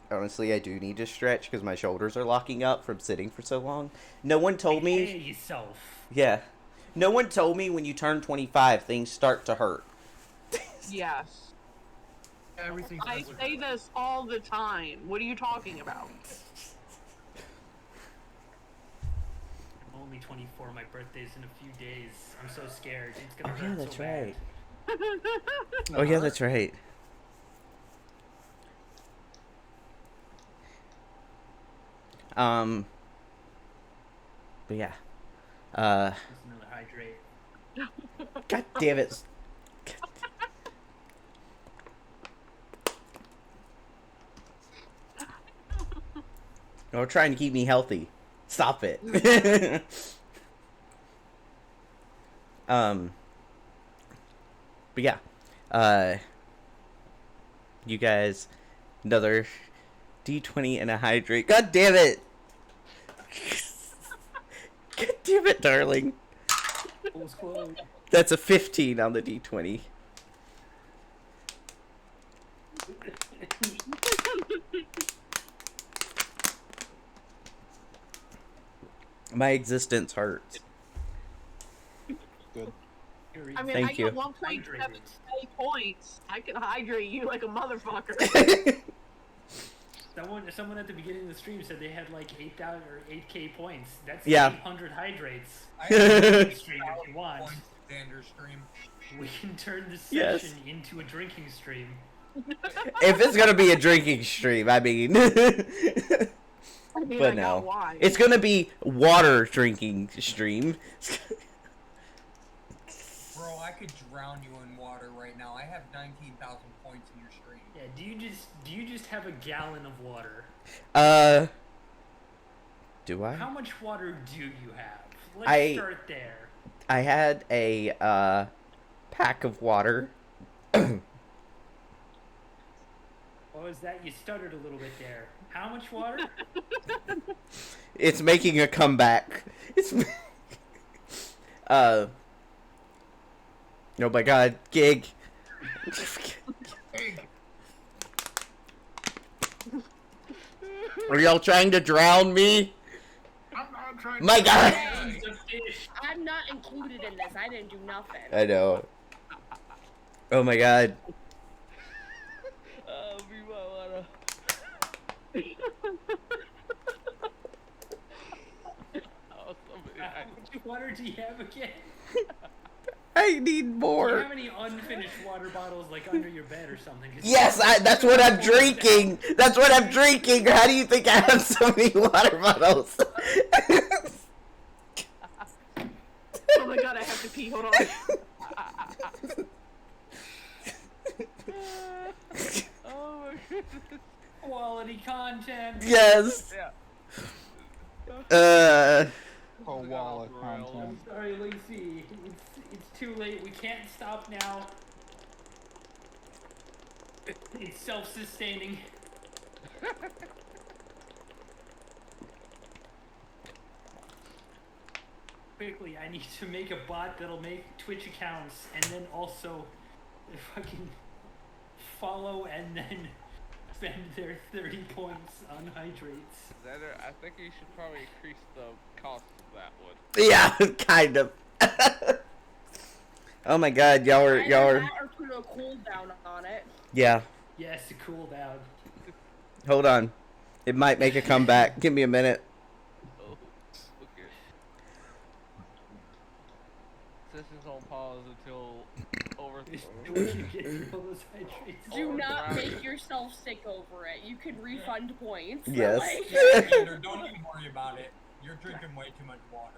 Honestly, I do need to stretch because my shoulders are locking up from sitting for so long. No one told Hey me. yourself. Yeah. No one told me when you turn 25, things start to hurt. Yes. Everything. I say this all the time. What are you talking about? I'm only 24, my birthday's in a few days. I'm so scared. It's gonna Oh, yeah, hurt that's so bad. right. Oh, yeah, that's right. But yeah. Just another hydrate. God damn it. You're trying to keep me healthy. Stop it. But yeah. You guys Another D20 and a hydrate. God damn it! God damn it, darling. Pulls close. That's a 15 on the D20. My existence hurts. Good. I mean, Thank I you. got 1.78 points. I can hydrate you like a motherfucker. Someone at the beginning of the stream said they had like 8,000 or 8K points. That's Yeah. 800 hydrates. I have Stream if you want. points, Xander stream. We can turn this Yes. session into a drinking stream. If it's gonna be a drinking stream, I mean. I mean, But I got no. wine. It's gonna be water drinking stream. Bro, I could drown you in water right now. I have 19,000 points in your stream. Yeah, do you just have a gallon of water? Do I? How much water do you have? Let's I- start there. I had a pack of water. What was that? You stuttered a little bit there. How much water? It's making a comeback. It's oh my god, gig. Are y'all trying to drown me? I'm not trying My to... god. Hey, I'm not included in this. I didn't do nothing. I know. Oh my god. Be my water. Oh, somebody, How much water do you have again? I need Do you more. have any unfinished water bottles like under your bed or something? 'Cause Yes, that's what I'm drinking. That's what I'm drinking. How do you think I have so many water bottles? Oh my god, I have to pee. Hold on. Oh my goodness. Quality content. Yes. Yeah. For wall of content. Sorry, Lacey. It's too late. We can't stop now. It's self-sustaining. Quickly, I need to make a bot that'll make Twitch accounts and then also fucking follow and then spend their 30 points on hydrates. Xander, I think you should probably increase the cost of that one. Yeah, kind of. Oh my god, y'all are. Either that or put a cooldown on it. Yeah, Yes, to cool down. hold on. It might make a comeback. Give me a minute. Oh, okay. Session's on pause until over. You get all those hydrates. Do Oh, not wow. make yourself sick over it. You can refund points. but, Yes. like- Xander, don't even worry about it. You're drinking way too much water.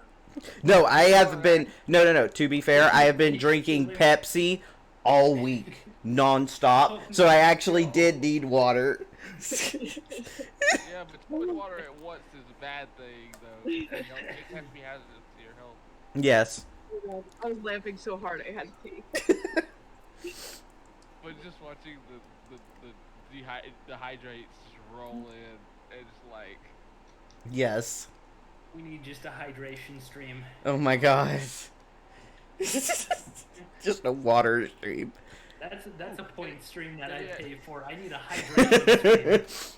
No, I have been. No. To be fair, I have been drinking Pepsi all week, non-stop. So I actually did need water. Yeah, but too much water at once is a bad thing, though. You know, it has to be hazardous to your health. Yes. I was laughing so hard I had to pee. But just watching the hydrates just roll in, it's like. Yes. We need just a hydration stream. Oh my gosh. Just a water stream. That's a point stream that Yeah. I'd pay for. I need a hydration stream.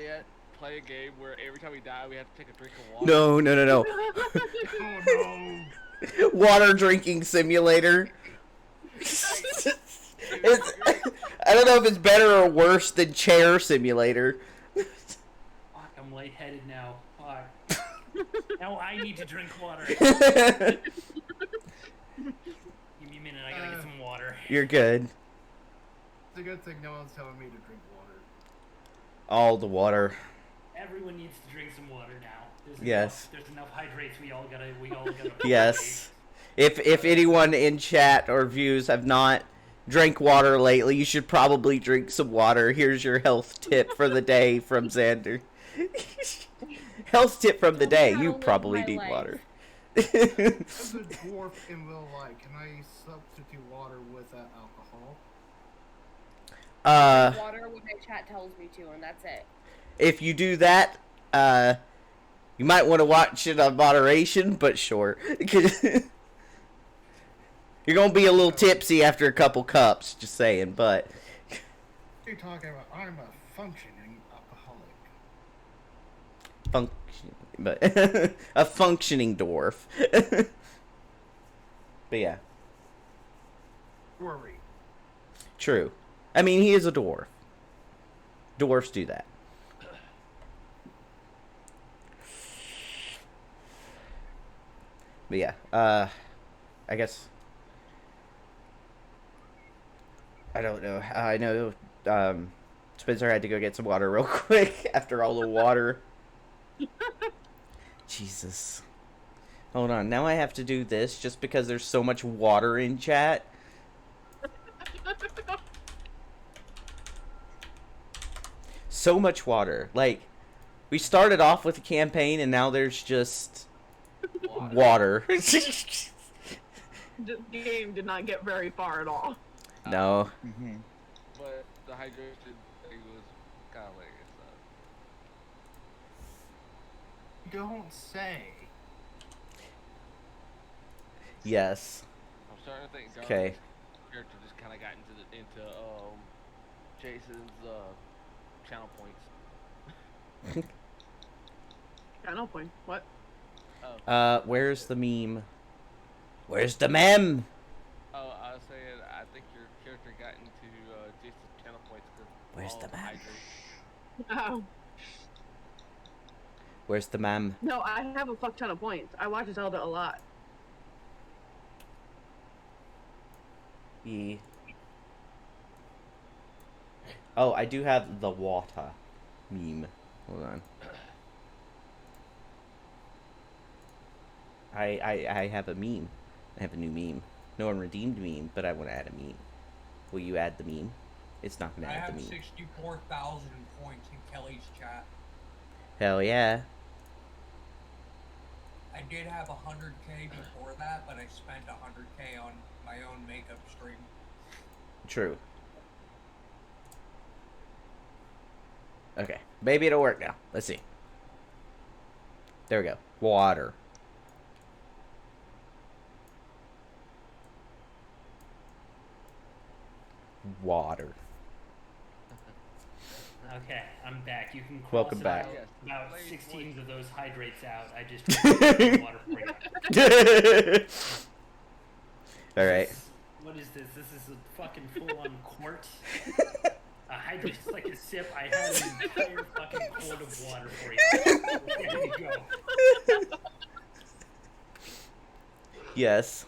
Yeah, play a game where every time we die, we have to take a drink of water. No. Oh no. Water drinking simulator. It's, I don't know if it's better or worse than chair simulator. Fuck, I'm lightheaded now. Fuck. Now I need to drink water. Give me a minute, I gotta get some water. You're good. It's a good thing no one's telling me to drink water. All the water. Everyone needs to drink some water now. There's Yes. Enough, there's enough hydrates. We all gotta. Yes. If anyone in chat or views have not drank water lately, you should probably drink some water. Here's your health tip for the day from Xander. Health tip from the day. You probably need water. As a dwarf in real life, can I substitute water with alcohol? I drink water when my chat tells me to, and that's it. If you do that, you might want to watch it on moderation, but sure. You're gonna be a little tipsy after a couple cups, just saying, but... What are you talking about? I'm a functioning alcoholic. But a functioning dwarf. But yeah. Worry. True. I mean, he is a dwarf. Dwarfs do that. But yeah, I guess... I don't know. I know, Spencer had to go get some water real quick after all the water. Jesus. Hold on. Now I have to do this just because there's so much water in chat. So much water. Like, we started off with a campaign and now there's just water. The game did not get very far at all. No. But the hydration thing was kind of hilarious. Don't say. Yes. I'm starting to think Okay. character just kind of got into Jason's channel points. Channel point. What? Where's the meme? Where's the meme? Oh, I was saying, I think your character got into Jason's channel points. Where's the meme? Oh. Where's the meme? No, I have a fuck ton of points. I watch Zelda a lot. Oh, I do have the water meme. Hold on. I have a meme. I have a new meme. No one redeemed meme, but I want to add a meme. Will you add the meme? It's not going to add the meme. I have 64,000 points in Kelly's chat. Hell yeah. I did have 100k before that, but I spent 100k on my own makeup stream. True. Okay. Maybe it'll work now. Let's see. There we go. Water. Water. Okay, I'm back. You can cross Welcome back. about 16 of those hydrates out. I just drank water for you. All right. What is this? This is a fucking full-on quart. A hydrate's like a sip. I had an entire fucking quart of water for you. There you go. Yes.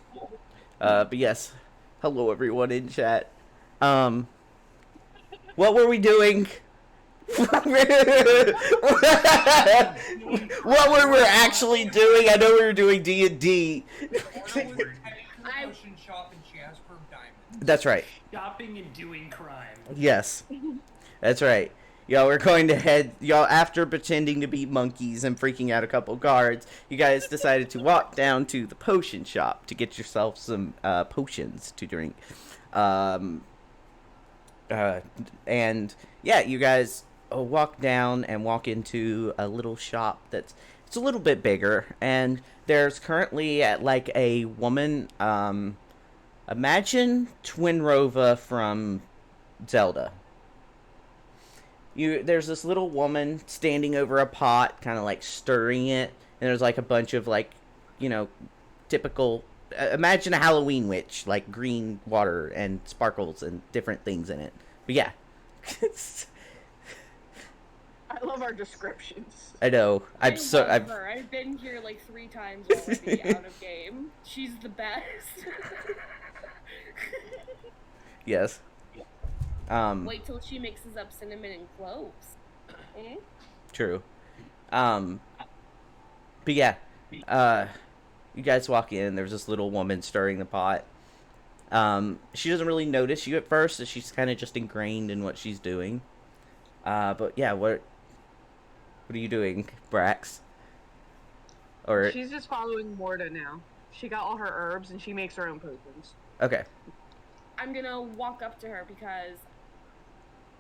But yes. Hello everyone in chat. What were we doing? What were we actually doing? I know we were doing D&D. Shop and she asked for diamonds. That's right. Shopping and doing crime. Yes. That's right. Y'all, we're going to head... Y'all, after pretending to be monkeys and freaking out a couple guards, you guys decided to walk down to the potion shop to get yourself some potions to drink. And, yeah, you guys walk down and walk into a little shop that's... It's a little bit bigger, and there's currently, like, a woman... imagine Twinrova from Zelda. There's this little woman standing over a pot, kind of like stirring it, and there's like a bunch of like, you know, typical. Imagine a Halloween witch, like green water and sparkles and different things in it. But yeah, I love our descriptions. I know. I've been here like 3 times already out of game. She's the best. Yes. Wait till she mixes up cinnamon and cloves. Mm? True. But yeah, you guys walk in. There's this little woman stirring the pot. She doesn't really notice you at first, as she's kind of just ingrained in what she's doing. But yeah, what are you doing, Brax? Or She's just following Morta now. She got all her herbs and she makes her own potions. okay. I'm gonna walk up to her because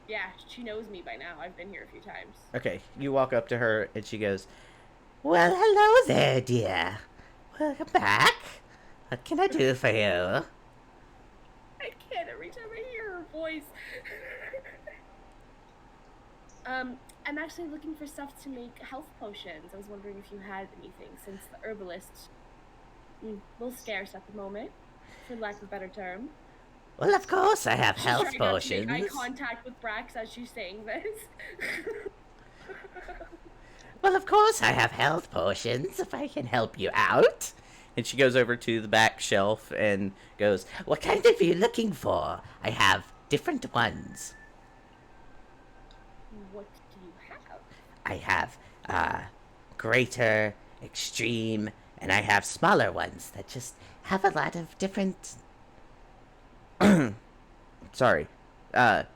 Yeah, she knows me by now. I've been here a few times. Okay, you walk up to her and she goes, "Well, hello there, dear. Welcome back. What can I do for you?" I can't every time I hear her voice. I'm actually looking for stuff to make health potions. I was wondering if you had anything, since the herbalist little scarce at the moment, for lack of a better term. Well, of course I have She's health trying not to potions. make eye contact with Brax as she's saying this. Well, of course I have health potions, if I can help you out. And she goes over to the back shelf and goes, "What kind are you looking for? I have different ones. What do you have? I have, greater, extreme, and I have smaller ones that just have a lot of different... Sorry. I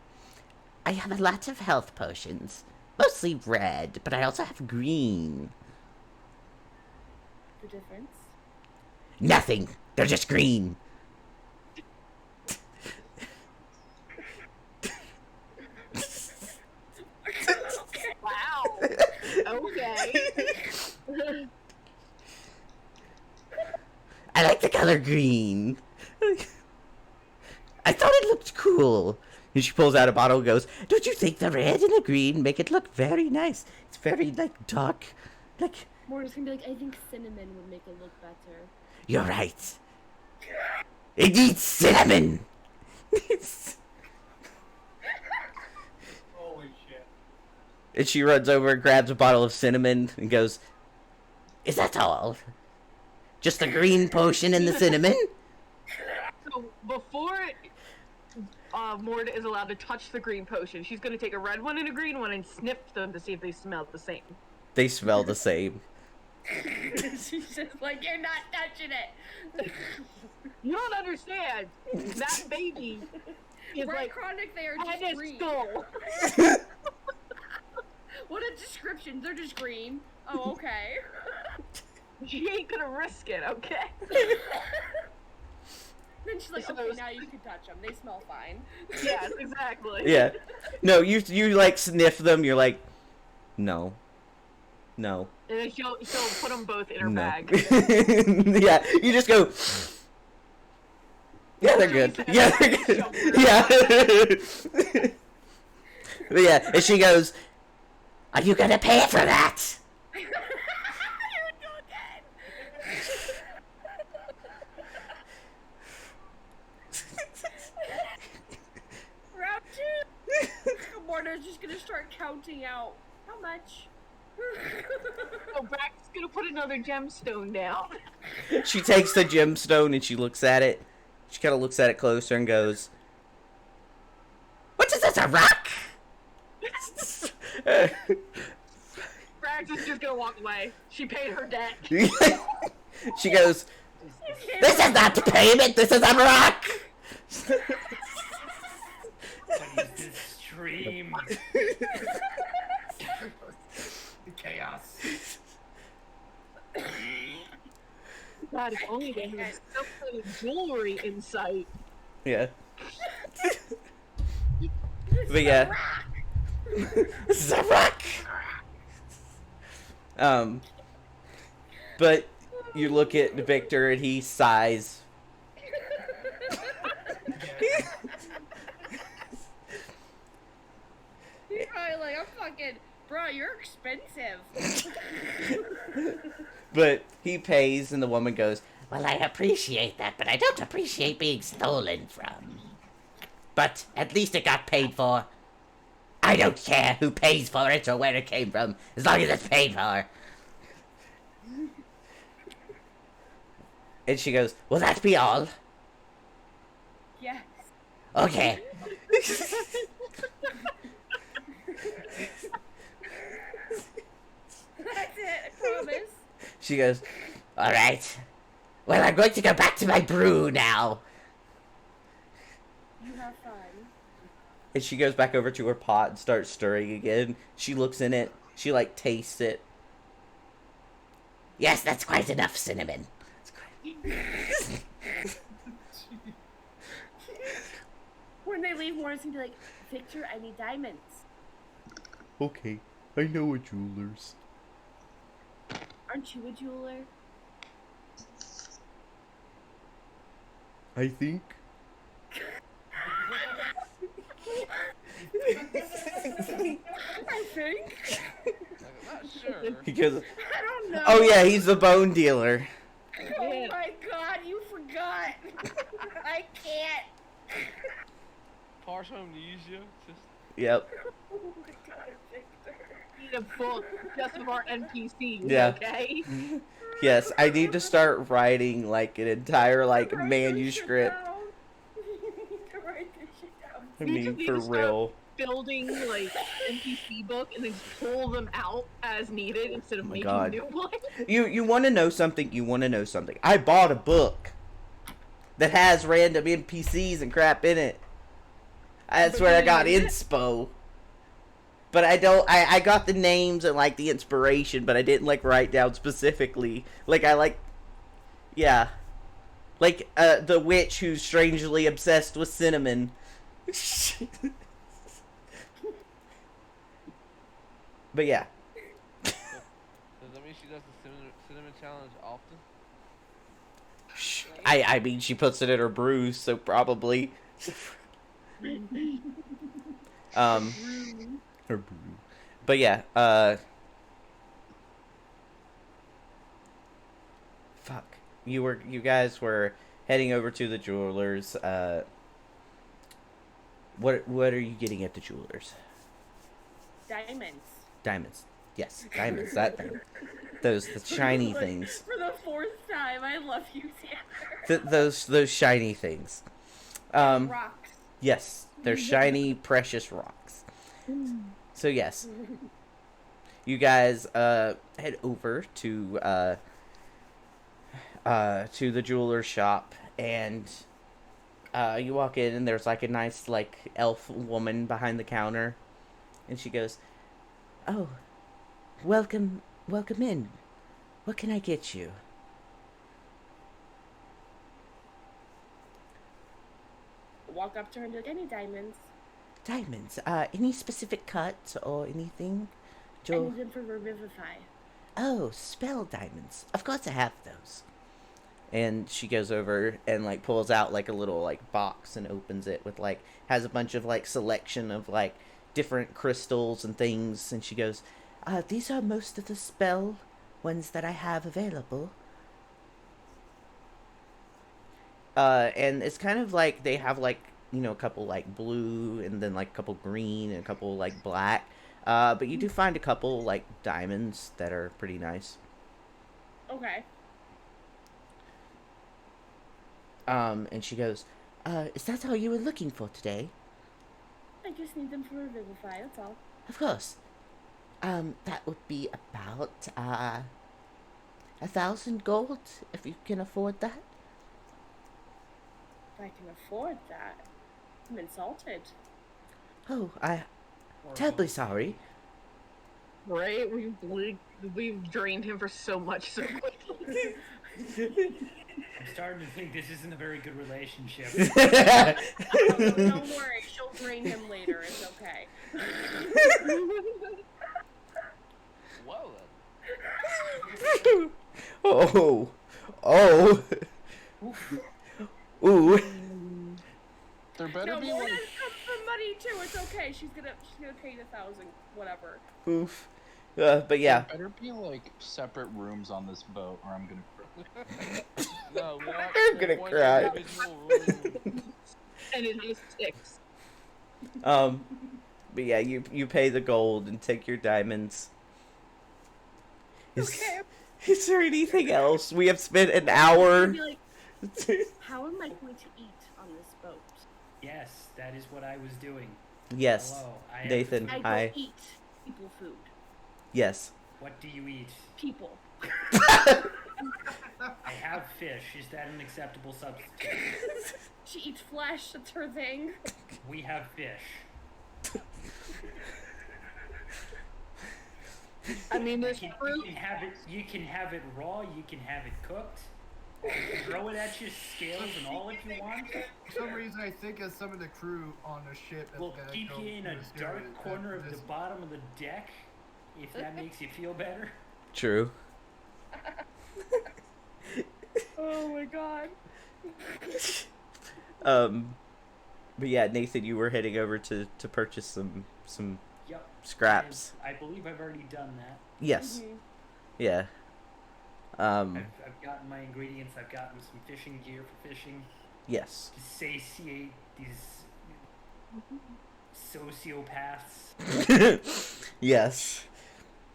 have a lot of health potions. Mostly red, but I also have green. The difference? Nothing. They're just green." Wow. Okay. I like the color green. I thought it looked cool. And she pulls out a bottle and goes, "Don't you think the red and the green make it look very nice? It's very, like, dark. Like, Morta's gonna be like, I think cinnamon would make it look better. you're right. It needs cinnamon." Holy shit. And she runs over and grabs a bottle of cinnamon and goes, "Is that all? Just the green potion and the cinnamon?" So before Morta is allowed to touch the green potion, she's gonna take a red one and a green one and sniff them to see if they smell the same. They smell the same. She's just like, you're not touching it. You don't understand. That baby is Right, like chronic, they are head just and green. skull. What a description. They're just green. Oh, okay. She ain't gonna risk it, okay? Then she's like, So okay, it was- now you can touch them. They smell fine. Yes, exactly. Yeah. No, you like sniff them. You're like, no. No. And then she'll put them both in her No. bag. Yeah, you just go. Yeah, they're good. Yeah, they're good. Yeah. But yeah, and she goes, "Are you gonna pay for that?" You're joking. Round two. Morta's just gonna start counting out. How much? So Brax's gonna put another gemstone down. She takes the gemstone and she looks at it. She kind of looks at it closer and goes, "What is this, a rock?" Brax is just gonna walk away. She paid her debt. She goes, "This is not payment, this is a rock!" What is this stream? Chaos. God, if only they had some kind of jewelry in sight. Yeah. But yeah. This is a rock! But you look at Victor and he sighs. He's probably like, I'm fucking, bro, you're expensive. But he pays and the woman goes, "Well, I appreciate that, but I don't appreciate being stolen from. But at least it got paid for. I don't care who pays for it or where it came from, as long as it's paid for." And she goes, "Will that be all?" Yes. "Okay." That's it, I promise. She goes, "All right. Well, I'm going to go back to my brew now." You have fun. And she goes back over to her pot and starts stirring again. She looks in it. She, like, tastes it. "Yes, that's quite enough cinnamon." When they leave leave, Morris can be like, Victor, I need diamonds. Okay, I know a jeweler's. Aren't you a jeweler? I think. I think. I'm not sure. Because. I don't know. Oh yeah, he's the bone dealer. Oh my god, you forgot. I can't. Partial amnesia. Just Yep. Oh my god, Victor. Need a book just of our NPCs, Yeah. okay? Yes, I need to start writing like an entire like Write this manuscript. shit down. You need to write this shit down. I You mean, just need for to start real. Building like NPC book and then just pull them out as needed instead of Oh my making God. new ones. You want to know something? You want to know something? I bought a book that has random NPCs and crap in it. That's But where I you got didn't use inspo. But I don't. I got the names and like the inspiration, but I didn't like write down specifically. Like I like, yeah, like the witch who's strangely obsessed with cinnamon. But yeah. does that mean she does the cinnamon challenge often? I mean, she puts it in her brew, so probably. Her brew. But yeah, fuck. You guys were heading over to the jewelers. What are you getting at the jewelers? Diamonds. Diamonds. Yes, diamonds. That thing. Those the shiny Like, things. For the fourth time, I love you, Tanner. Those shiny things. Rocks. Yes, they're shiny, precious rocks. So yes, you guys head over to the jeweler's shop, and you walk in, and there's like a nice like elf woman behind the counter, and she goes, "Oh, welcome in. What can I get you?" Walk up to her and be like, any diamonds? Diamonds. Any specific cut or anything? I need them for Revivify. Oh, spell diamonds. Of course I have those. And she goes over and like pulls out like a little like box and opens it with like has a bunch of like selection of like different crystals and things, and she goes, these are most of the spell ones that I have available. And it's kind of like they have like, you know, a couple like blue and then like a couple green and a couple like black. But you do find a couple like diamonds that are pretty nice. Okay. And she goes, is that all you were looking for today? I just need them for Revivify, that's all. Of course. That would be about 1,000 gold, if you can afford that. If I can afford that. I'm insulted. Oh, terribly sorry. Right? We've drained him for so much so quickly. I'm starting to think this isn't a very good relationship. Oh, don't worry, she'll drain him later, it's okay. Well then. Oh. Ooh. There better No, be Morris like comes for money too, it's okay. She's gonna pay the 1,000, whatever. Oof. But yeah. there better be like separate rooms on this boat, or I'm gonna. No, we're not I'm gonna one cry. individual room. And it has 6. But yeah, you pay the gold and take your diamonds. Okay. Is there anything else? We have spent an hour. Be like, how am I going to eat on this boat? Yes, that is what I was doing. Yes, Hello, I am- Nathan. I Hi. don't eat people food. Yes. What do you eat? People. I have fish. Is that an acceptable substitute? She eats flesh, that's her thing. We have fish. I mean, there's You fruit. can have it. You can have it raw. You can have it cooked. throw it at you, scales and all if you want. For some reason, I think of some of the crew on the ship. That's We'll gonna keep go you in a through the dark series corner after of the this. bottom of the deck, if that makes you feel better. True. Oh my god. But yeah, Nathan, you were heading over to purchase some Yep. scraps. I believe I've already done that. Yes. Mhm. Yeah. I've gotten my ingredients. I've gotten some fishing gear for fishing Yes. to satiate these sociopaths. Yes.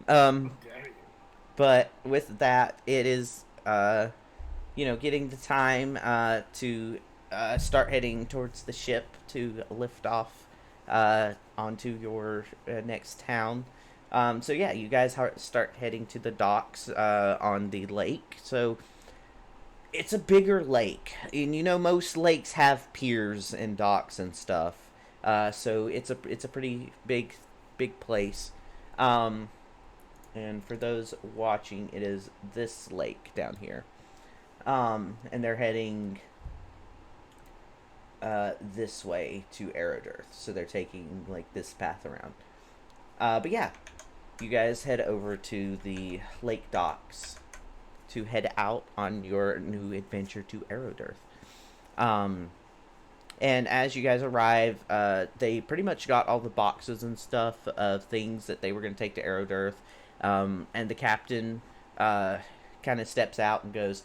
Damn it. But with that, it is getting the time to start heading towards the ship to lift off onto your next town. So yeah, you guys start heading to the docks on the lake. So it's a bigger lake, and most lakes have piers and docks and stuff. So it's a pretty big place. And for those watching, it is this lake down here. And they're heading this way to Aerodirth. So they're taking like this path around. But yeah, you guys head over to the lake docks to head out on your new adventure to Aerodirth. And as you guys arrive, they pretty much got all the boxes and stuff of things that they were going to take to Aerodirth. And the captain kind of steps out and goes,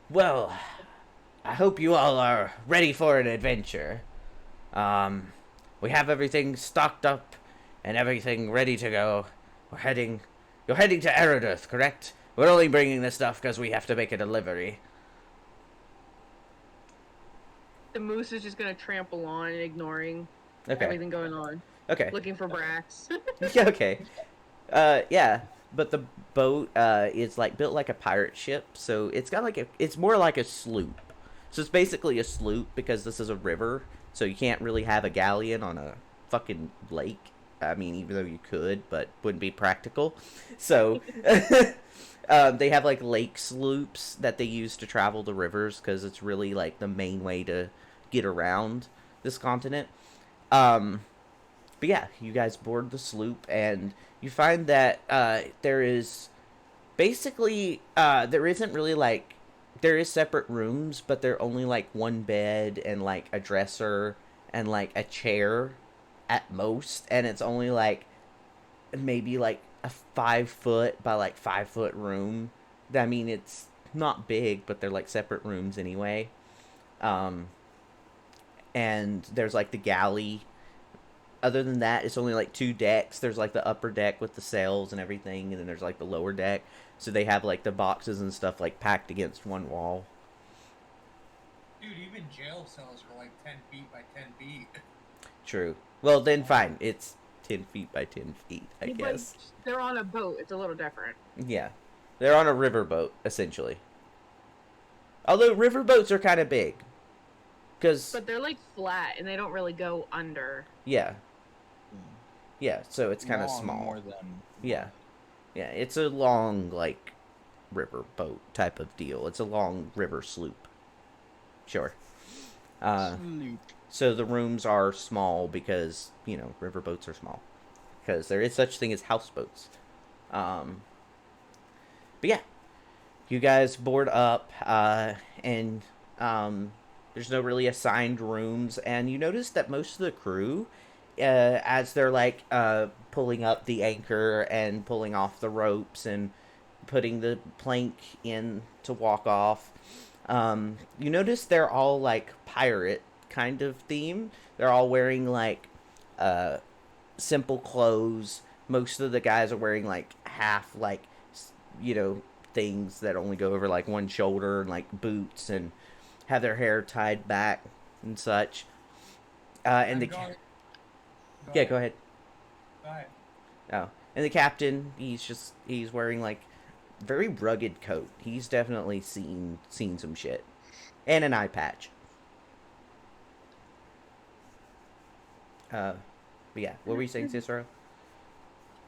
"Well, I hope you all are ready for an adventure. We have everything stocked up and everything ready to go. You're heading to Aerodirth, correct? We're only bringing this stuff because we have to make a delivery." The moose is just gonna trample on, ignoring Okay. everything going on, Okay. looking for Brax. Yeah, okay. Yeah, but the boat is like built like a pirate ship, so it's got it's more like a sloop. So it's basically a sloop because this is a river, so you can't really have a galleon on a fucking lake. I mean, even though you could, but wouldn't be practical. So they have like lake sloops that they use to travel the rivers because it's really like the main way to get around this continent. But yeah, you guys board the sloop and you find that there is basically there isn't really like there is separate rooms, but they're only like one bed and like a dresser and like a chair at most, and it's only like maybe like a 5 foot by like 5 foot room. I mean, it's not big, but they're like separate rooms anyway. And there's like the galley. Other than that, it's only like 2 decks. There's like the upper deck with the sails and everything, and then there's like the lower deck. So they have like the boxes and stuff like packed against one wall. Dude, even jail cells are like 10 feet by 10 feet. True. Well, then fine. It's 10 feet by 10 feet, I But guess. they're on a boat. It's a little different. Yeah. They're on a riverboat, essentially. Although riverboats are kind of big. Because, But they're like flat, and they don't really go under. yeah. Yeah, so it's kind of Long small. More than Yeah. Yeah, it's a long, like, riverboat type of deal. It's a long river sloop. Sure. sloop. So the rooms are small because, riverboats are small. Because there is such thing as houseboats. But yeah. You guys board up, and there's no really assigned rooms. And you notice that most of the crew, as they're like pulling up the anchor and pulling off the ropes and putting the plank in to walk off, you notice they're all like pirate kind of theme. They're all wearing like simple clothes. Most of the guys are wearing like half like things that only go over like one shoulder, and like boots, and have their hair tied back and such. And the yeah, go ahead. Go ahead. Oh, and the captain, he's wearing like very rugged coat. He's definitely seen some shit, and an eye patch. But yeah, what were you saying, Cicero?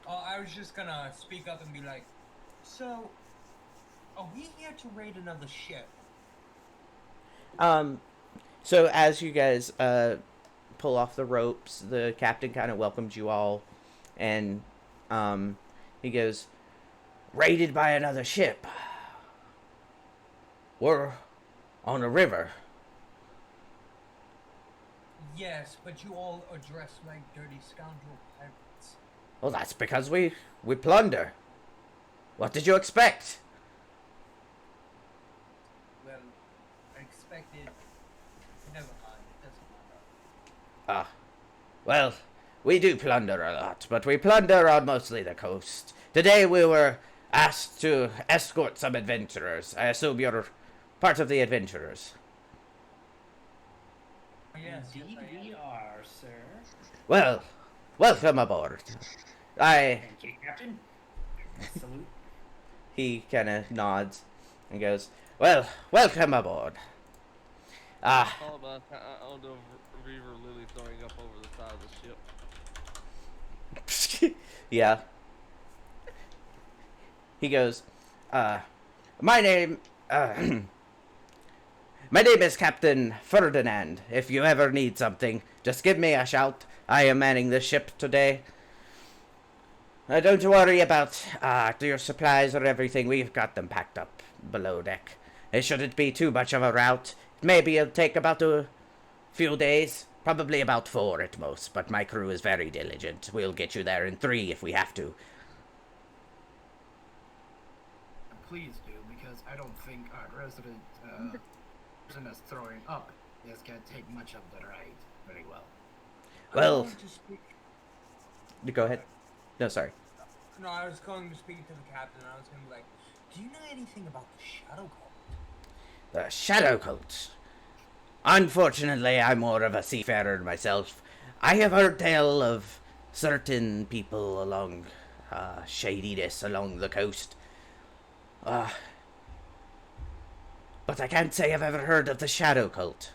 Oh, I was just gonna speak up and be like, so, are we here to raid another ship? Um, so as you guys pull off the ropes, the captain kind of welcomes you all, and he goes, "Raided by another ship. We're on a river." Yes, but you all are dressed like dirty scoundrel pirates. Well, that's because we plunder. What did you expect? Well, I expected. Never mind, it doesn't matter. Ah, well, we do plunder a lot, but we plunder on mostly the coast. Today we were asked to escort some adventurers. I assume you're part of the adventurers. Oh, yes, Indeed, yes, I we am. are, sir. Well, welcome aboard. I Thank you, Captain. Salute. He kind of nods and goes, "Well, welcome aboard." Ah, All about on the river lily throwing up over the side of the ship. yeah. He goes, my name, my name is Captain Ferdinand. If you ever need something, just give me a shout. I am manning the ship today. Don't worry about your supplies or everything. We've got them packed up below deck. It shouldn't be too much of a route. Maybe it'll take about a few days. Probably about 4 at most, but my crew is very diligent. We'll get you there in 3 if we have to. Please do, because I don't think our resident person that's throwing up is gonna take much of the ride very well. Well, I'm going to speak. go ahead. No, sorry. No, I was going to speak to the captain, and I was going to be like, do you know anything about the Shadow Cult? The Shadow Coat. Unfortunately, I'm more of a seafarer myself. I have heard tell of certain people along shadiness along the coast. But I can't say I've ever heard of the Shadow Cult.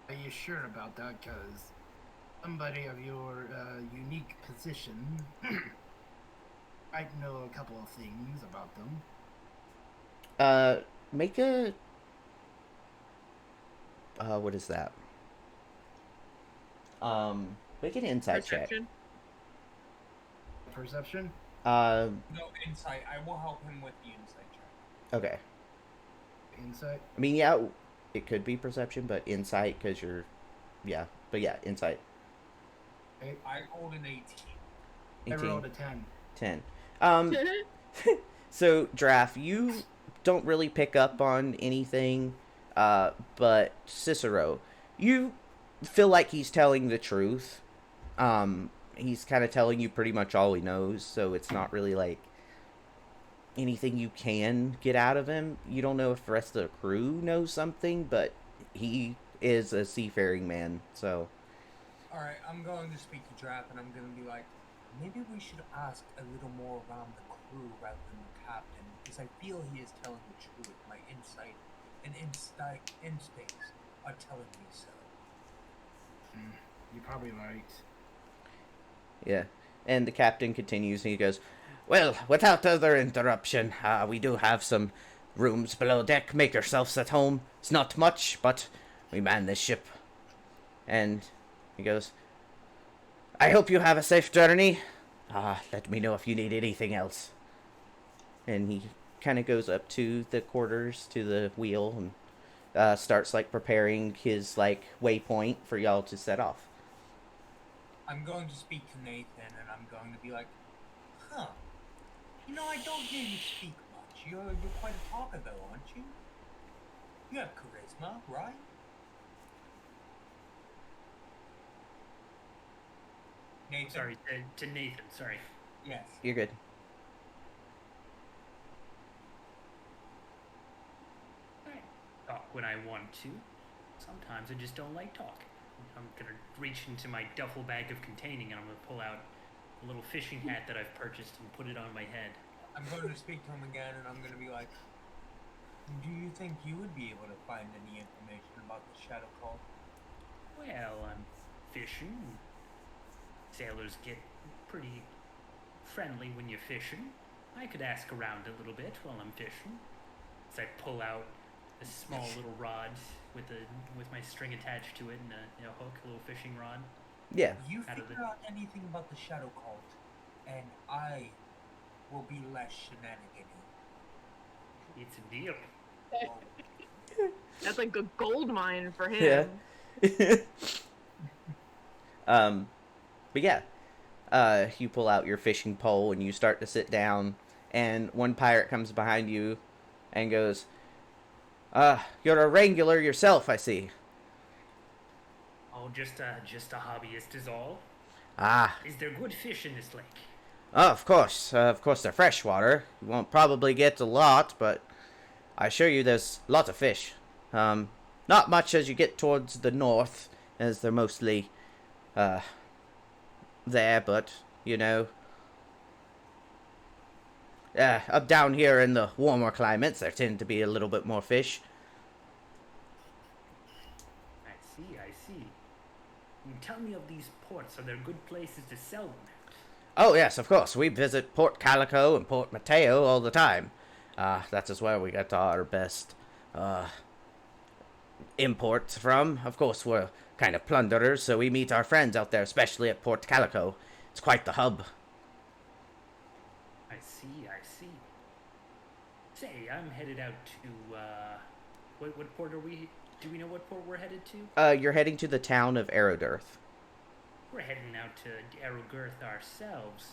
Are you sure about that? Because somebody of your unique position might know a couple of things about them. Make a... what is that? Make an insight check. Perception? Perception? No, insight. I will help him with the insight check. Okay. Insight? I mean, yeah, it could be perception, but insight, because you're... Yeah, but yeah, insight. I rolled an 18. 18. I rolled a 10. 10. So, Draft, you don't really pick up on anything, but Cicero, you feel like he's telling the truth. He's kind of telling you pretty much all he knows, so it's not really like anything you can get out of him. You don't know if the rest of the crew knows something, but he is a seafaring man, so... Alright, I'm going to speak to Draft, and I'm going to be like, maybe we should ask a little more around the crew rather than the captain, because I feel he is telling the truth. My insight and instincts are telling me so. You're probably right. Yeah. And the captain continues, and he goes, "Well, without other interruption, we do have some rooms below deck. Make yourselves at home. It's not much, but we man this ship." And he goes, "I hope you have a safe journey. Let me know if you need anything else." And he kind of goes up to the quarters, to the wheel, and starts, like, preparing his, like, waypoint for y'all to set off. I'm going to speak to Nathan, and I'm going to be like, huh, you know, I don't hear you speak much. You're quite a talker, though, aren't you? You have charisma, right? Nathan? Sorry, to Nathan, sorry. Yes. You're good. Talk when I want to. Sometimes I just don't like talking. I'm gonna reach into my duffel bag of containing and I'm gonna pull out a little fishing hat that I've purchased and put it on my head. I'm going to speak to him again, and I'm going to be like, do you think you would be able to find any information about the Shadow Cult? Well, I'm fishing. Sailors get pretty friendly when you're fishing. I could ask around a little bit while I'm fishing. As I pull out a small little rod with my string attached to it and a hook, a little fishing rod. Yeah. You Out of figure out anything about the Shadow Cult, and I will be less shenanigan. It's a deal. That's like a gold mine for him. Yeah. But yeah, you pull out your fishing pole and you start to sit down, and one pirate comes behind you and goes, you're a wrangler yourself, I see. Oh, just a hobbyist is all. Ah, Is there good fish in this lake? of course they're freshwater. You won't probably get a lot, but I assure you there's lots of fish. Not much as you get towards the north, as they're mostly, there, but, you know, up down here in the warmer climates, there tend to be a little bit more fish. I see. And tell me of these ports. Are there good places to sell them at? Oh, yes, of course. We visit Port Calico and Port Mateo all the time. That's as where we get our best, imports from. Of course, we're kind of plunderers, so we meet our friends out there, especially at Port Calico. It's quite the hub. I see. Say, I'm headed out to, what port are we... Do we know what port we're headed to? You're heading to the town of Aerodirth. We're heading out to Arrogirth ourselves.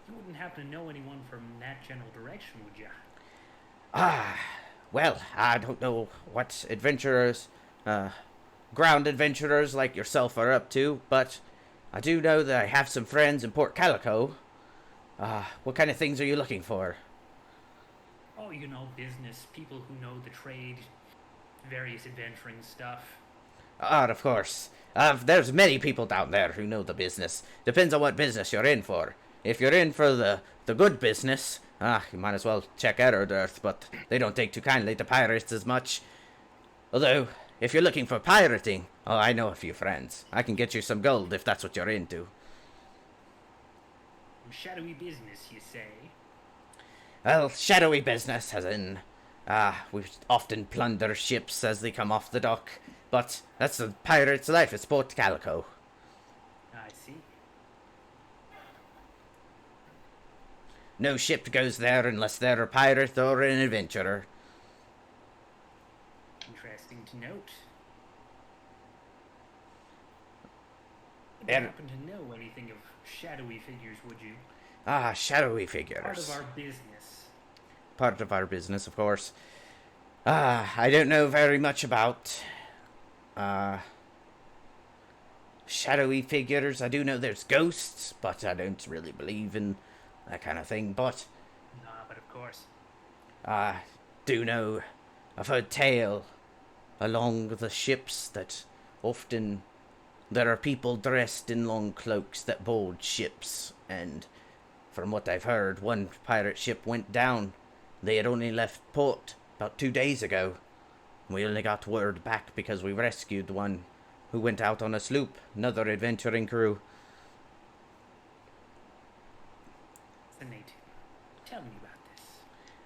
You wouldn't happen to know anyone from that general direction, would ya? Well, I don't know what adventurers, ground adventurers like yourself are up to, but I do know that I have some friends in Port Calico. What kind of things are you looking for? Oh, you know, business, people who know the trade, various adventuring stuff. Of course. There's many people down there who know the business. Depends on what business you're in for. If you're in for the good business, you might as well check out Earth, but they don't take too kindly to pirates as much. Although, if you're looking for pirating, I know a few friends. I can get you some gold if that's what you're into. Shadowy business, you say? Well, shadowy business, as in, we often plunder ships as they come off the dock. But that's the pirate's life. It's Port Calico. I see. No ship goes there unless they're a pirate or an adventurer. Interesting to note. Would Er- you happen to know anything of shadowy figures, would you? Shadowy figures. Part of our business. Part of our business, of course. I don't know very much about, shadowy figures. I do know there's ghosts, but I don't really believe in that kind of thing. But But of course. I do know, I've heard tale along the ships that often there are people dressed in long cloaks that board ships, and from what I've heard, one pirate ship went down. They had only left port about 2 days ago. We only got word back because we rescued one who went out on a sloop, another adventuring crew. Fascinating. Tell me about this.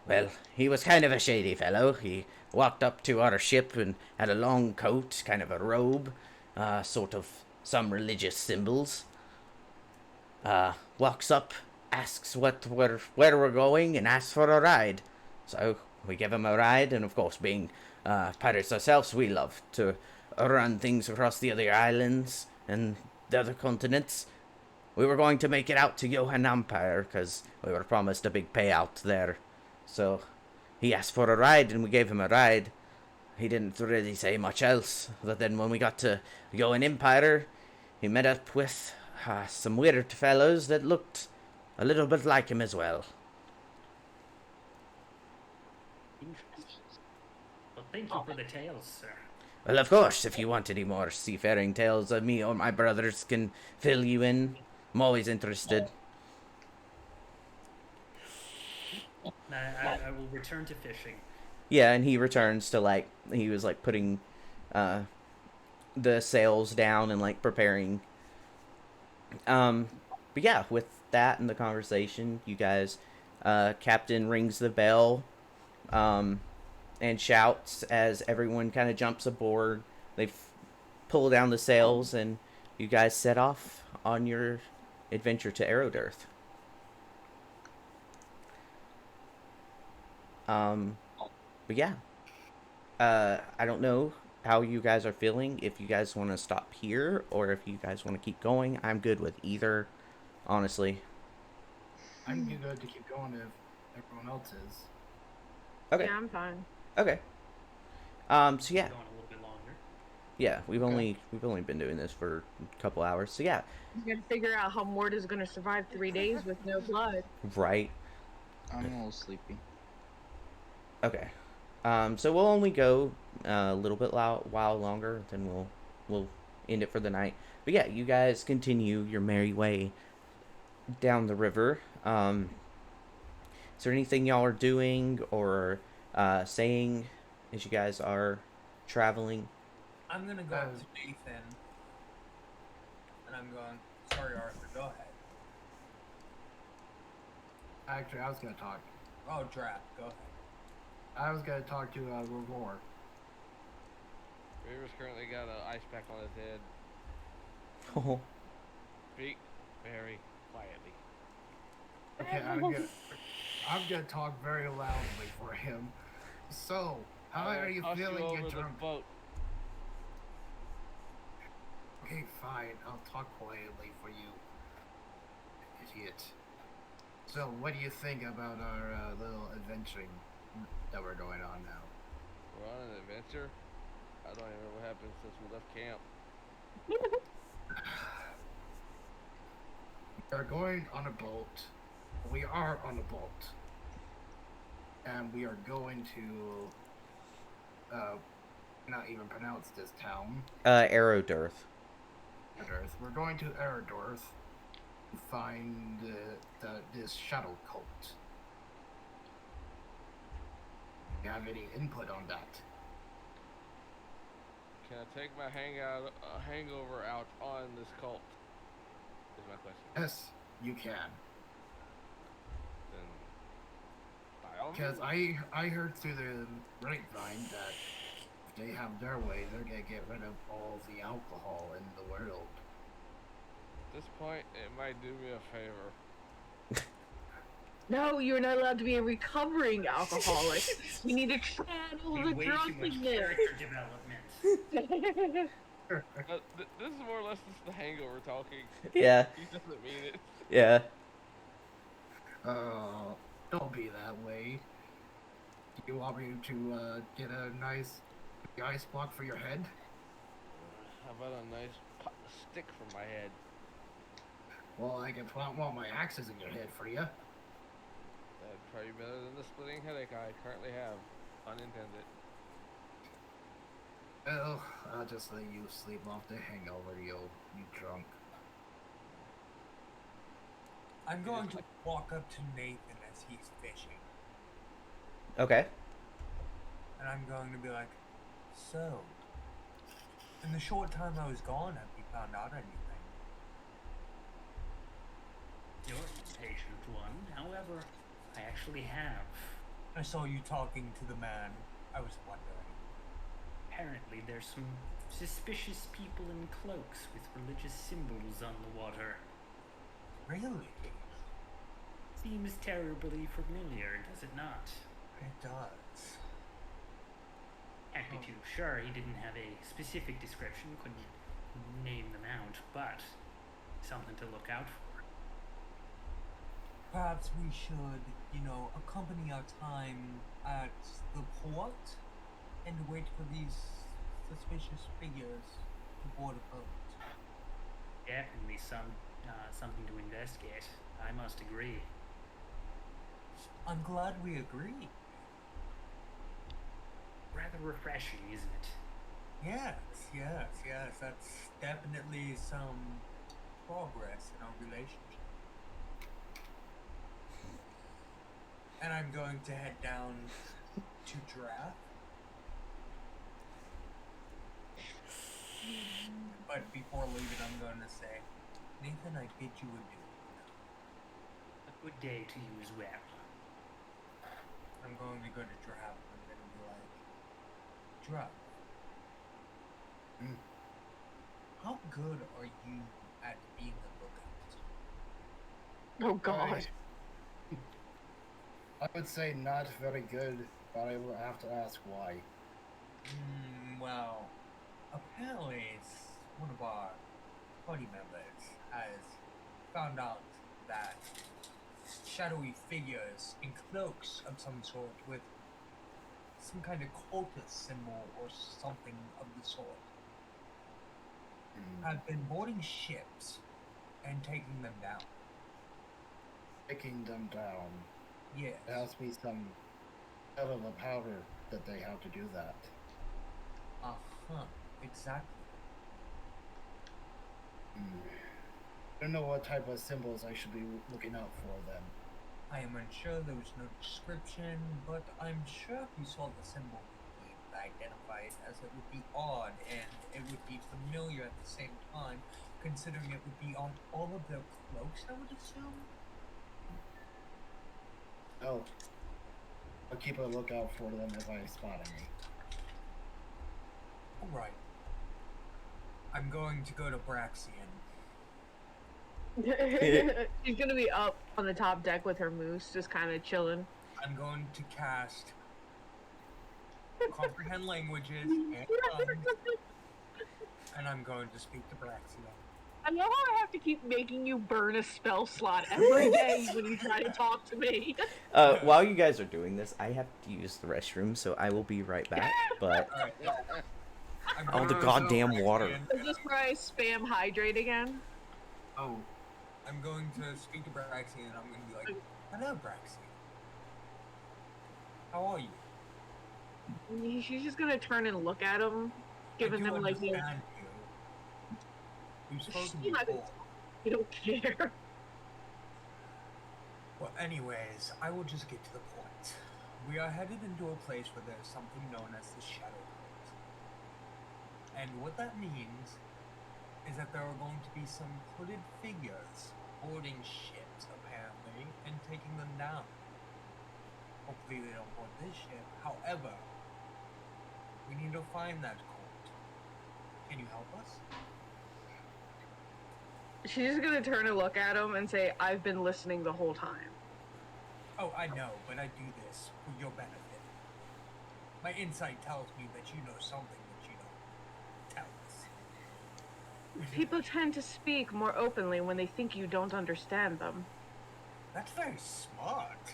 Well, he was kind of a shady fellow. He walked up to our ship and had a long coat, kind of a robe, sort of some religious symbols. Walks up, asks where we're going, and asks for a ride. So we give him a ride, and of course, being pirates ourselves, we love to run things across the other islands and the other continents. We were going to make it out to Johan Empire because we were promised a big payout there. So he asked for a ride, and we gave him a ride. He didn't really say much else. But then when we got to Johan Empire, he met up with some weird fellows that looked a little bit like him as well. Interesting. Well, thank you for the tales, sir. Well, of course, if you want any more seafaring tales of me or my brothers can fill you in, I'm always interested. I will return to fishing. Yeah, and he returns to, he was, putting the sails down and, preparing. But yeah, with that and the conversation, you guys Captain rings the bell, and shouts as everyone kind of jumps aboard. They pull down the sails, and you guys set off on your adventure to Aerodirth. But yeah, I don't know how you guys are feeling. If you guys want to stop here or if you guys want to keep going, I'm good with either. Honestly. I'm good to keep going if everyone else is. Okay. Yeah, I'm fine. Okay. So yeah. Going a little bit longer. Yeah, we've only been doing this for a couple hours. So yeah. You gotta figure out how Mort is gonna survive 3 days with no blood. Right. I'm a little sleepy. Okay. So we'll only go a little bit while longer, then we'll end it for the night. But yeah, you guys continue your merry way down the river. Is there anything y'all are doing or saying as you guys are traveling? I'm gonna go up to Nathan, and I'm going, sorry, Arthur, go ahead. Actually, I was gonna talk. Oh, Draft, go ahead. I was gonna talk to Revor. Reaver's currently got an ice pack on his head. Oh. Speak very quietly. Okay, I'm gonna talk very loudly for him. So, how are you feeling, over you the drunk? boat. Okay, fine. I'll talk quietly for you, idiot. So, what do you think about our little adventuring that we're going on now? We're on an adventure. I don't even know what happened since we left camp. We are going on a boat. We are on a boat. And we are going to, not even pronounce this town. Aerodirth. We're going to Aerodorth to find this shadow cult. Do you have any input on that? Can I take my hangover out on this cult? Is my question. Yes, you can. Then, by all Because means. I heard through the grapevine that if they have their way, they're gonna get rid of all the alcohol in the world. At this point, it might do me a favor. No, you're not allowed to be a recovering alcoholic. You need to channel the Way too much drunkenness. character development. This is more or less just the hangover talking. Yeah. He doesn't mean it. Yeah. Don't be that way. Do you want me to get a nice ice block for your head? How about a nice stick for my head? Well, I can plant one of my axes in your head for you. That'd probably be better than the splitting headache I currently have. Unintended. Well, I'll just let you sleep off the hangover, you drunk. I'm going to walk up to Nathan as he's fishing, Okay. and I'm going to be like, so, in the short time I was gone, have you found out anything? You're an impatient one. However, I actually have. I saw you talking to the man. I was wondering. Apparently, there's some suspicious people in cloaks with religious symbols on the water. Really? Seems terribly familiar, does it not? It does. Can't be too sure he didn't have a specific description, couldn't name them out, but something to look out for. Perhaps we should, accompany our time at the port and wait for these suspicious figures to board a boat. Definitely something to investigate. I must agree. I'm glad we agree. Rather refreshing, isn't it? Yes. That's definitely some progress in our relationship. And I'm going to head down to Draft. But before leaving, I'm going to say, Nathan, I bid you adieu. A good day to you as well. going to go to Drav. I'm going to be like, Drav, Mm. how good are you at being a lookout? Oh God. I would say not very good, but I will have to ask why. Well, apparently one of our party members has found out that shadowy figures in cloaks of some sort with some kind of cultist symbol or something of the sort have been boarding ships and taking them down. Taking them down. Yes. There has to be some hell of a powder that they have to do that. Exactly. I don't know what type of symbols I should be looking out for then. I am unsure, there was no description, but I'm sure if you saw the symbol, you would identify it as it would be odd and it would be familiar at the same time, considering it would be on all of their cloaks, I would assume. Oh, I'll keep a lookout for them if I spot any. Alright. I'm going to go to Braxian. She's gonna be up on the top deck with her moose, just kind of chilling. I'm going to cast Comprehend Languages and Tongues, and I'm going to speak to Braxian. I love how I have to keep making you burn a spell slot every day when you try to talk to me. While you guys are doing this, I have to use the restroom, so I will be right back. But Alright. oh, the goddamn water! Is this where I spam hydrate again? Oh, I'm going to speak to Braxian and I'm going to be like, hello, Braxian. How are you? She's just gonna turn and look at him, giving him like the. understand you. We've spoken She's not gonna before. talk. You don't care. Well, anyways, I will just get to the point. We are headed into a place where there's something known as the Shadow Cult. And what that means is that there are going to be some hooded figures boarding ships, apparently, and taking them down. Hopefully they don't board this ship. However, we need to find that cult. Can you help us? She's just gonna turn and look at him and say, "I've been listening the whole time." Oh, I know, but I do this for your benefit. My insight tells me that you know something that you don't tell us. People tend to speak more openly when they think you don't understand them. That's very smart.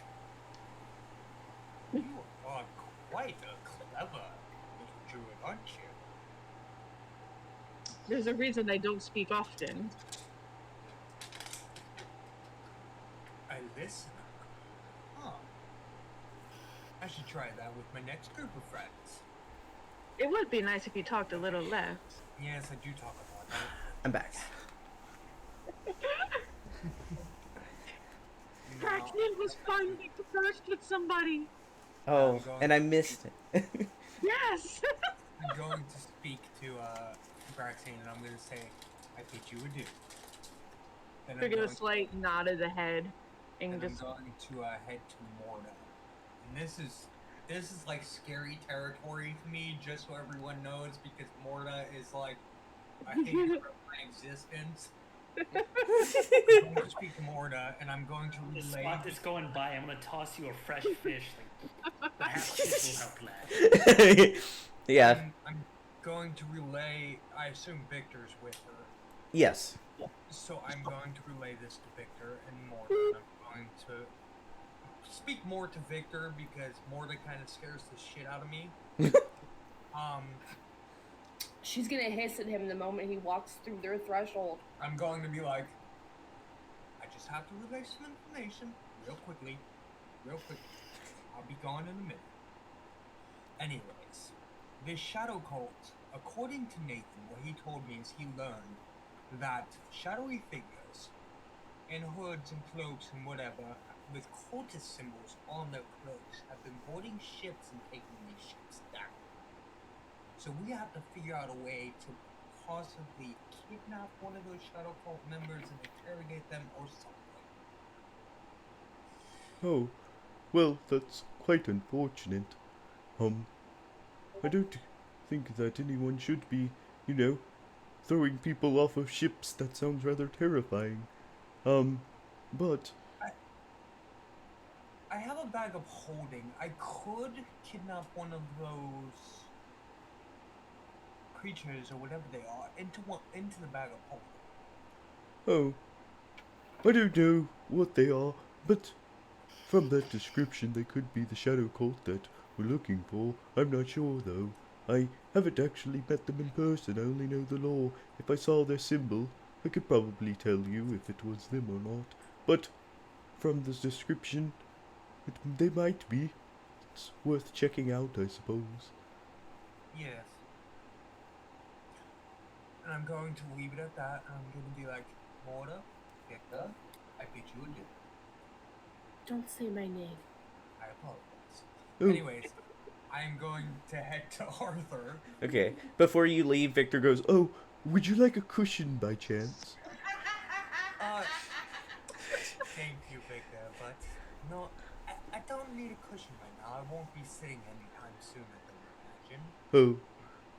You are quite a clever little druid, aren't you? There's a reason I don't speak often. I listen. Huh. I should try that with my next group of friends. It would be nice if you talked a little less. Yes, I do talk a lot. I'm back. Braxton was finally first with somebody. Oh, and I missed it. Yes. I'm going to speak to Braxian and I'm going to say, I bid you adieu. Then You're gonna slight nod of the head and I'm just. going to head to Morda. And this is like scary territory to me, just so everyone knows, because Morda is like a hint of my existence. I'm going to speak to Morda, and I'm going to The relay. spot that's going by, I'm gonna toss you a fresh fish. Like, perhaps this will help, lad. Yeah. I'm going to relay. I assume Victor's with her. Yes. So I'm going to relay this to Victor and Morda. I'm going to speak more to Victor because Morda kind of scares the shit out of me. She's gonna hiss at him the moment he walks through their threshold. I'm going to be like, I just have to relay some information real quickly. I'll be gone in a minute. Anyways, this shadow cult, according to Nathan, what he told me is he learned that shadowy figures in hoods and cloaks and whatever with cultist symbols on their cloaks have been boarding ships and taking these ships down. So we have to figure out a way to possibly kidnap one of those shadow cult members and interrogate them or something. Oh, well, that's quite unfortunate. I don't think that anyone should be, throwing people off of ships. That sounds rather terrifying. But I have a bag of holding. I could kidnap one of those creatures or whatever they are into the bag of holding. oh, I don't know what they are, but from that description, they could be the shadow cult that we're looking for. I'm not sure, though. I haven't actually met them in person. I only know the lore. If I saw their symbol, I could probably tell you if it was them or not. But from the description, they might be. It's worth checking out, I suppose. Yes. And I'm going to leave it at that. I'm going to be like, Morta, Victor, I bid you adieu. Don't say my name. I apologize. Oh. Anyways, I'm going to head to Arthur. Okay. Before you leave, Victor goes, Oh, would you like a cushion by chance? Thank you, Victor, but no, I don't need a cushion right now. I won't be sitting anytime soon, I don't imagine. Oh,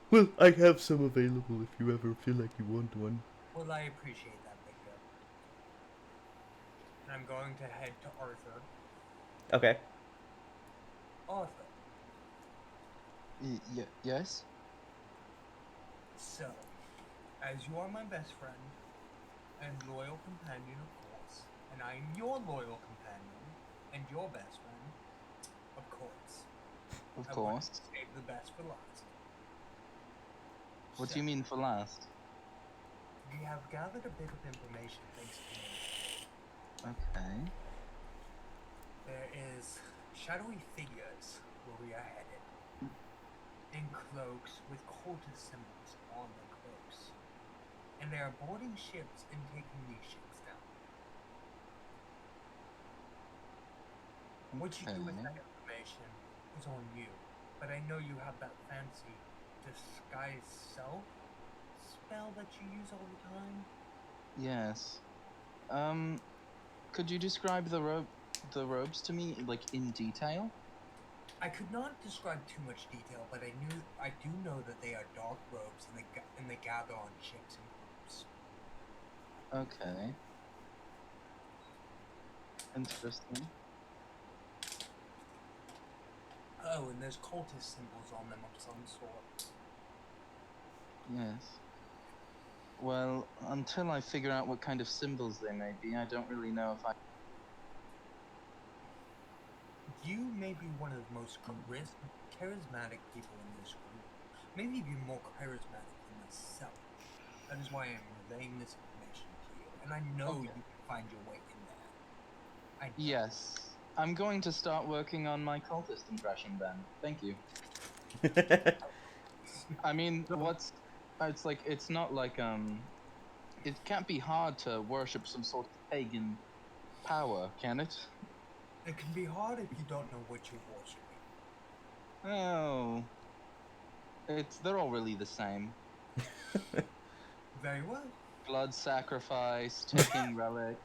well, I have some available if you ever feel like you want one. Well, I appreciate that, Victor. And I'm going to head to Arthur. okay. Arthur, Yes? so, as you are my best friend and loyal companion, of course, and I am your loyal companion and your best friend, of course. Of I course. wanted to save the best for last. What do you mean for last? We have gathered a bit of information thanks to me. Okay. There is shadowy figures where we are headed, in cloaks with cultist symbols on their cloaks, and they are boarding ships and taking these ships down. What you do with that information is on you, but I know you have that fancy disguise self spell that you use all the time. Yes. Could you describe the robes to me, like, in detail? I could not describe too much detail, but I do know that they are dark robes and they gather on ships and groups. Okay. Interesting. Oh, and there's cultist symbols on them of some sort. Yes. Well, until I figure out what kind of symbols they may be, I don't really know if I... You may be one of the most charismatic people in this group. Maybe even more charismatic than myself. That is why I'm relaying this information to you, and I know you can find your way in there. Yes. I'm going to start working on my cultist impression then. Thank you. I mean, it's like, it's not like, it can't be hard to worship some sort of pagan power, can it? It can be hard if you don't know what you're worshiping. Oh. They're all really the same. Very well. Blood sacrifice, taking relic.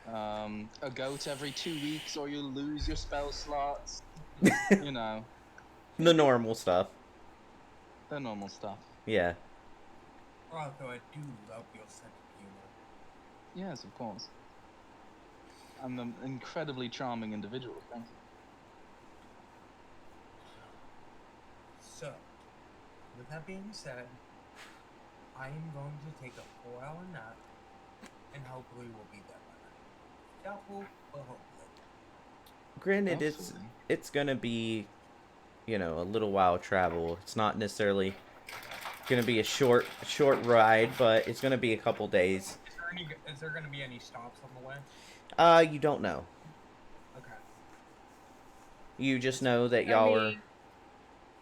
A goat every 2 weeks or you lose your spell slots. You know. The normal stuff. The normal stuff. Yeah. Although I do love your sense of humor. Yes, of course. I'm an incredibly charming individual, thank you. So, with that being said, I am going to take a 4-hour nap, and hopefully we'll be there by then. Doubtful, but hopefully. Granted, Absolutely. it's gonna be, a little while travel. It's not necessarily gonna be a short ride, but it's gonna be a couple days. Is there gonna be any stops on the way? You don't know. Okay. You just know that y'all are.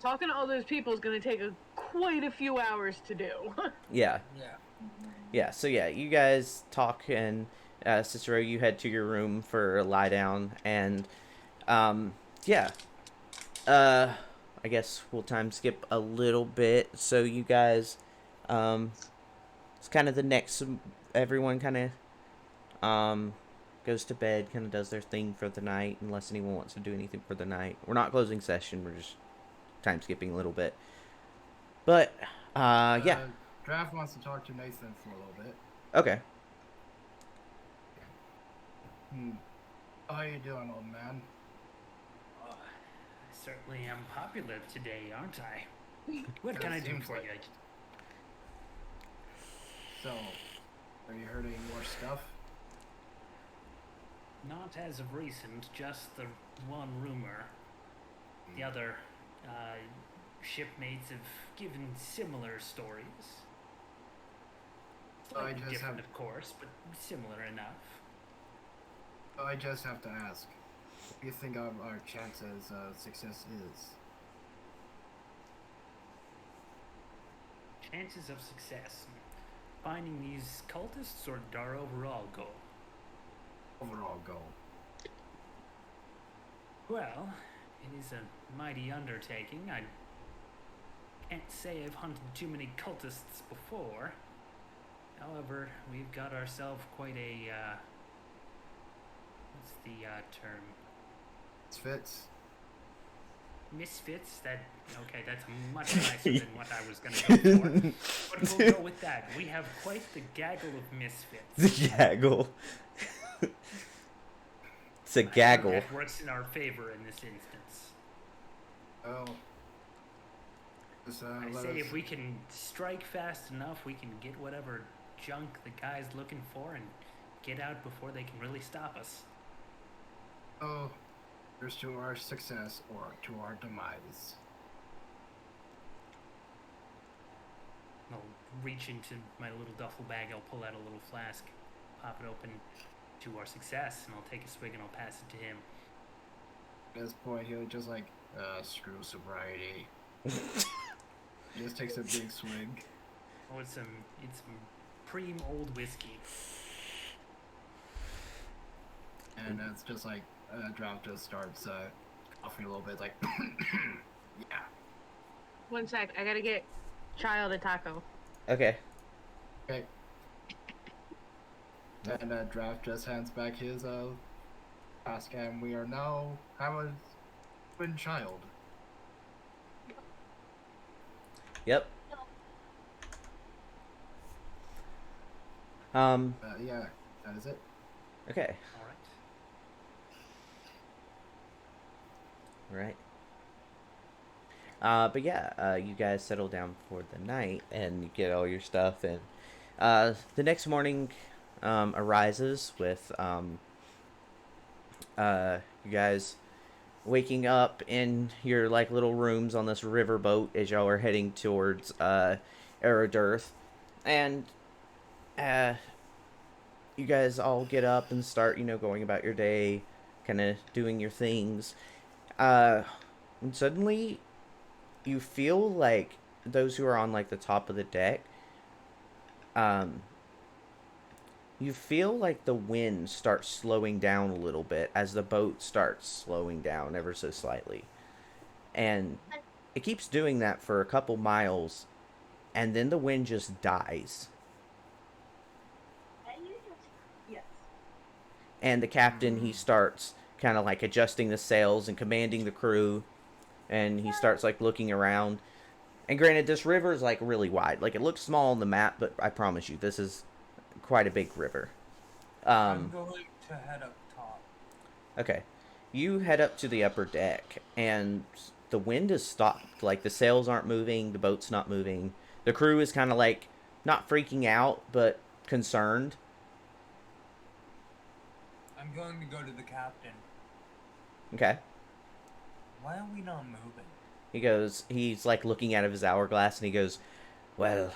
Talking to all those people is going to take quite a few hours to do. Yeah. Yeah. Yeah. So yeah, you guys talk, and Cicero, you head to your room for a lie down, and yeah. I guess we'll time skip a little bit. So you guys, it's kind of the next. Everyone kind of goes to bed, kind of does their thing for the night, unless anyone wants to do anything for the night. We're not closing session. We're just time skipping a little bit. But yeah. Draft wants to talk to Nathan for a little bit. Okay. How you doing, old man? I certainly am popular today, aren't I? What can I do for you? So, have you heard any more stuff? Not as of recent, just the one rumor. The other shipmates have given similar stories. Slightly different, of course, but similar enough. I just have to ask, what do you think our chances of success is? Chances of success. Finding these cultists or our overall goal? Overall goal. Well, it is a mighty undertaking. I can't say I've hunted too many cultists before. However, we've got ourselves quite a, what's the term? Misfits? Misfits? Okay, that's much nicer than what I was going to go for. But we'll go with that. We have quite the gaggle of misfits. The gaggle. It's a gaggle. It works in our favor in this instance. Oh. I say if we can strike fast enough, we can get whatever junk the guy's looking for and get out before they can really stop us. Oh, here's to our success or to our demise. I'll reach into my little duffel bag, I'll pull out a little flask, pop it open to our success, and I'll take a swig and I'll pass it to him. At this point, he'll just like, screw sobriety. He just takes a big swig. Oh, it's some preem old whiskey. And it's just like, Draft just starts coughing a little bit, like, yeah. One sec, I gotta get Child a taco. Okay. Okay. And Draft just hands back his task, and we are now have a twin child. Yep. Yeah, that is it. Okay. All right. Right. But yeah, you guys settle down for the night and you get all your stuff, and the next morning arises with you guys waking up in your like little rooms on this river boat as y'all are heading towards Eridirth, and you guys all get up and start, going about your day, kind of doing your things. And suddenly you feel like those who are on like the top of the deck, you feel like the wind starts slowing down a little bit as the boat starts slowing down ever so slightly. And it keeps doing that for a couple miles, and then the wind just dies. Yes. And the captain, he starts kind of like adjusting the sails and commanding the crew, and he starts like looking around. And granted, this river is like really wide. Like, it looks small on the map, but I promise you, this is quite a big river. I'm going to head up top. Okay. You head up to the upper deck, and the wind has stopped. Like, the sails aren't moving, the boat's not moving. The crew is kind of like, not freaking out, but concerned. I'm going to go to the captain. Okay. Why are we not moving? He's like looking out of his hourglass, and he goes, "Well,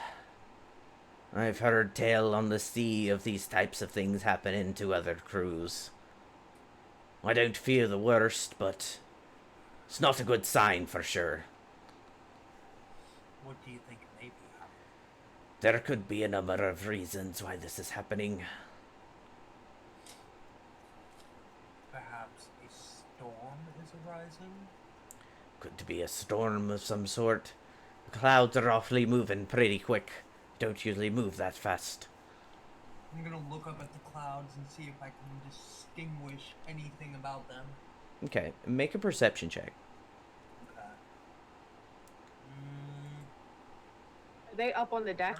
I've heard tell on the sea of these types of things happening to other crews. I don't fear the worst, but it's not a good sign for sure. What do you think may be happening? There could be a number of reasons why this is happening. Perhaps a storm is arising? Could be a storm of some sort. The clouds are awfully moving pretty quick. Don't usually move that fast." I'm gonna look up at the clouds and see if I can distinguish anything about them. Okay, make a perception check. Okay. Are they up on the deck?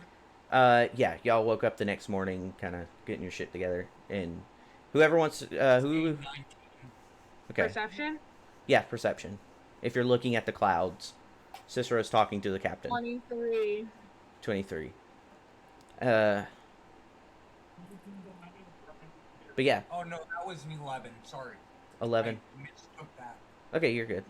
Yeah, y'all woke up the next morning, kind of getting your shit together, and whoever wants, who? 19. Okay, Perception? yeah, perception. If you're looking at the clouds, Cicero's talking to the captain. 23. 23. But yeah, Oh no, that was an 11. Sorry. 11. I mistook that. Okay, you're good.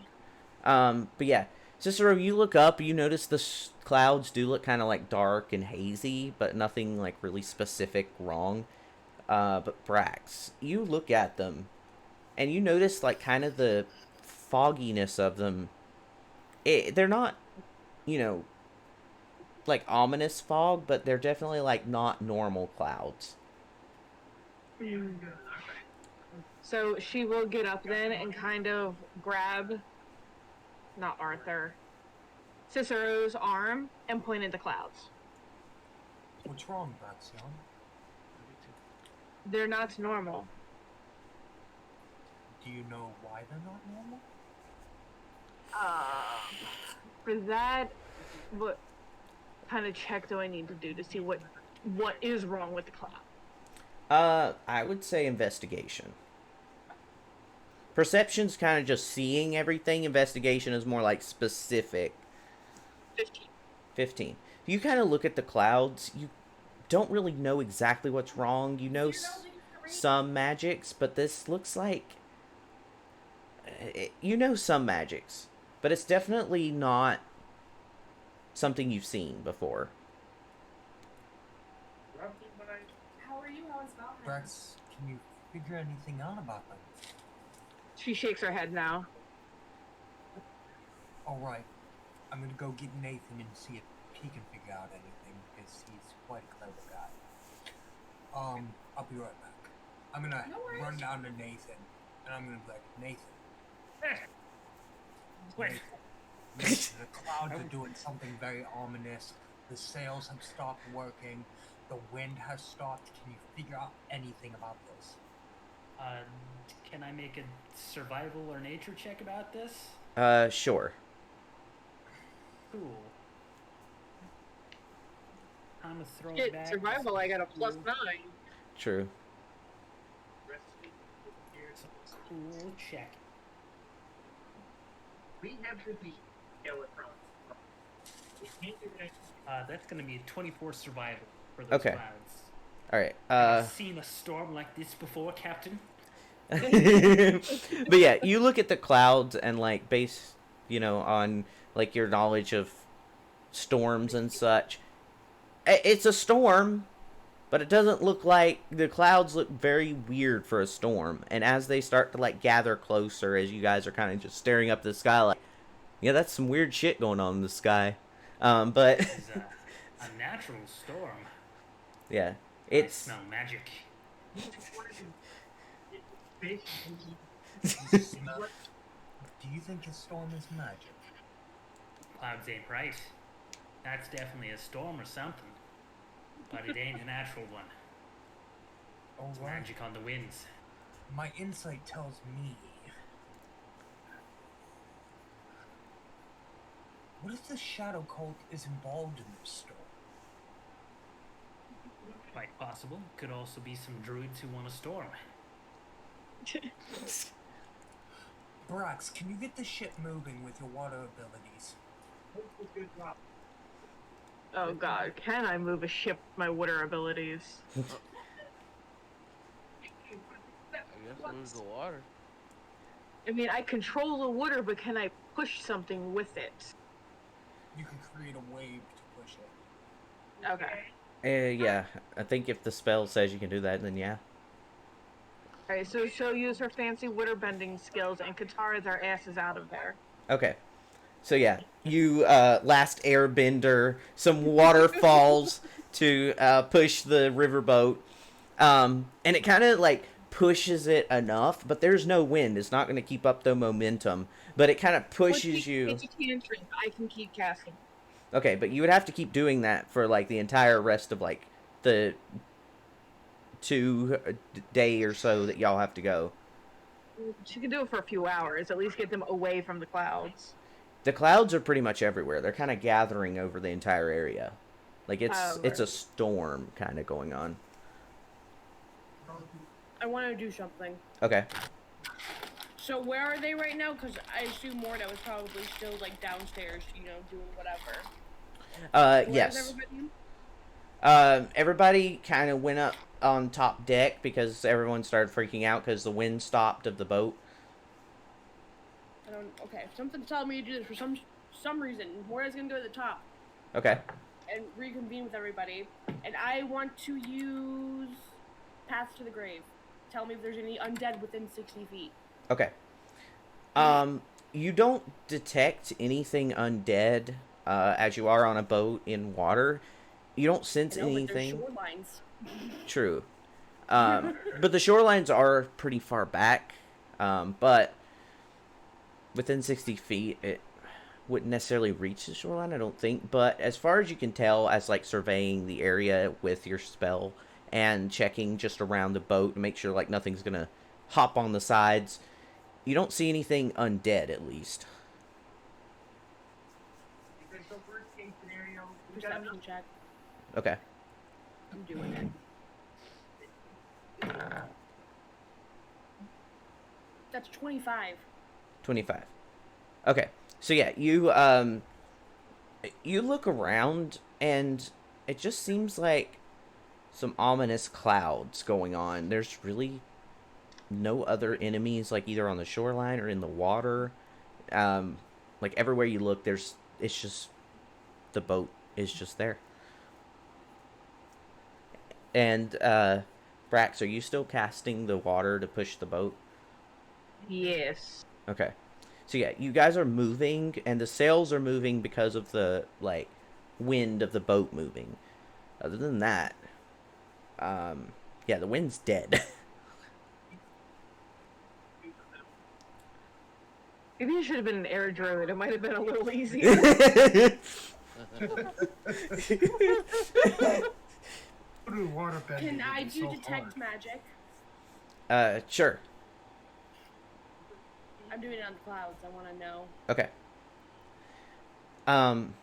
But yeah, Cicero, you look up, you notice the clouds do look kind of like dark and hazy, but nothing like really specific wrong. But Brax, you look at them, and you notice like kind of the fogginess of them. They're not, you know, like ominous fog, but they're definitely like not normal clouds. So she will get up then and kind of grab, not Arthur, Cicero's arm and point at the clouds. What's wrong, Braxion? They're not normal. Do you know why they're not normal? For that, what kind of check do I need to do to see what is wrong with the cloud? I would say investigation. Perception's kind of just seeing everything. Investigation is more like specific. 15. 15. You kind of look at the clouds. You don't really know exactly what's wrong. You know some magics, but this looks like... You know some magics, but it's definitely not something you've seen before. How are you? How is Valheim? Brax, can you figure anything out about them? She shakes her head now. Alright. I'm gonna go get Nathan and see if he can figure out anything, because he's quite a clever guy. I'll be right back. I'm gonna run down to Nathan, and I'm gonna be like, Nathan. Wait. Nathan, the clouds are doing something very ominous. The sails have stopped working. The wind has stopped. Can you figure out anything about this? Can I make a survival or nature check about this? Sure. Cool. I'm gonna throw it Shit, back. survival, I got a +9. True. Cool check. That's gonna be a 24 survival for those Okay. clouds. All right. I've seen a storm like this before, Captain. But yeah, you look at the clouds and like base, on like your knowledge of storms and such. It's a storm, but it doesn't look like the clouds look very weird for a storm. And as they start to like gather closer, as you guys are kind of just staring up the sky, like, yeah, that's some weird shit going on in the sky. But It's a natural storm. yeah, I it's smell magic. Do you think a storm is magic? Clouds ain't right. That's definitely a storm or something. But it ain't a natural one. It's Alright. magic on the winds. My insight tells me... What if the Shadow Cult is involved in this storm? Quite possible. Could also be some druids who want a storm. Brax, can you get the ship moving with your water abilities? Oh god, can I move a ship with my water abilities? I guess move the water. I mean, I control the water, but can I push something with it? You can create a wave to push it. Okay. yeah. I think if the spell says you can do that, then yeah. Alright, so she'll use her fancy water bending skills and Katara's our asses out of there. Okay. So yeah, you last airbender, some waterfalls to push the riverboat, and it kind of like pushes it enough, but there's no wind. It's not going to keep up the momentum, but it kind of pushes you. It's a cantrip. I can keep casting. Okay, but you would have to keep doing that for like the entire rest of like the day or so that y'all have to go. She could do it for a few hours. At least get them away from the clouds. The clouds are pretty much everywhere. They're kind of gathering over the entire area. Like Oh, it's a right. storm kind of going on. I want to do something. Okay. So where are they right now? Because I assume Morta was probably still like downstairs, you know, doing whatever. Where's Yes. everybody? Everybody kind of went up on top deck because everyone started freaking out because the wind stopped of the boat. I don't. Okay, something's telling me to do this for some reason. Morta's gonna go to the top Okay. and reconvene with everybody, and I want to use Path to the Grave. Tell me if there's any undead within 60 feet. Okay. You don't detect anything undead as you are on a boat in water. You don't sense I know, anything. but there's shorelines. True. But the shorelines are pretty far back. But within 60 feet, it wouldn't necessarily reach the shoreline, I don't think. But as far as you can tell, as like surveying the area with your spell and checking just around the boat to make sure like nothing's gonna hop on the sides, you don't see anything undead, at least. Perception check. Okay. I'm doing it. That's 25. 25. Okay. So yeah, you look around and it just seems like some ominous clouds going on. There's really no other enemies like either on the shoreline or in the water. Like everywhere you look it's just the boat is just there. And Brax, are you still casting the water to push the boat? Yes. Okay. So yeah, you guys are moving, and the sails are moving because of the, like, wind of the boat moving. Other than that, yeah, the wind's dead. Maybe it should have been an air druid. It might have been a little easier. Can I do detect magic? Sure. I'm doing it on the clouds. I want to know. Okay.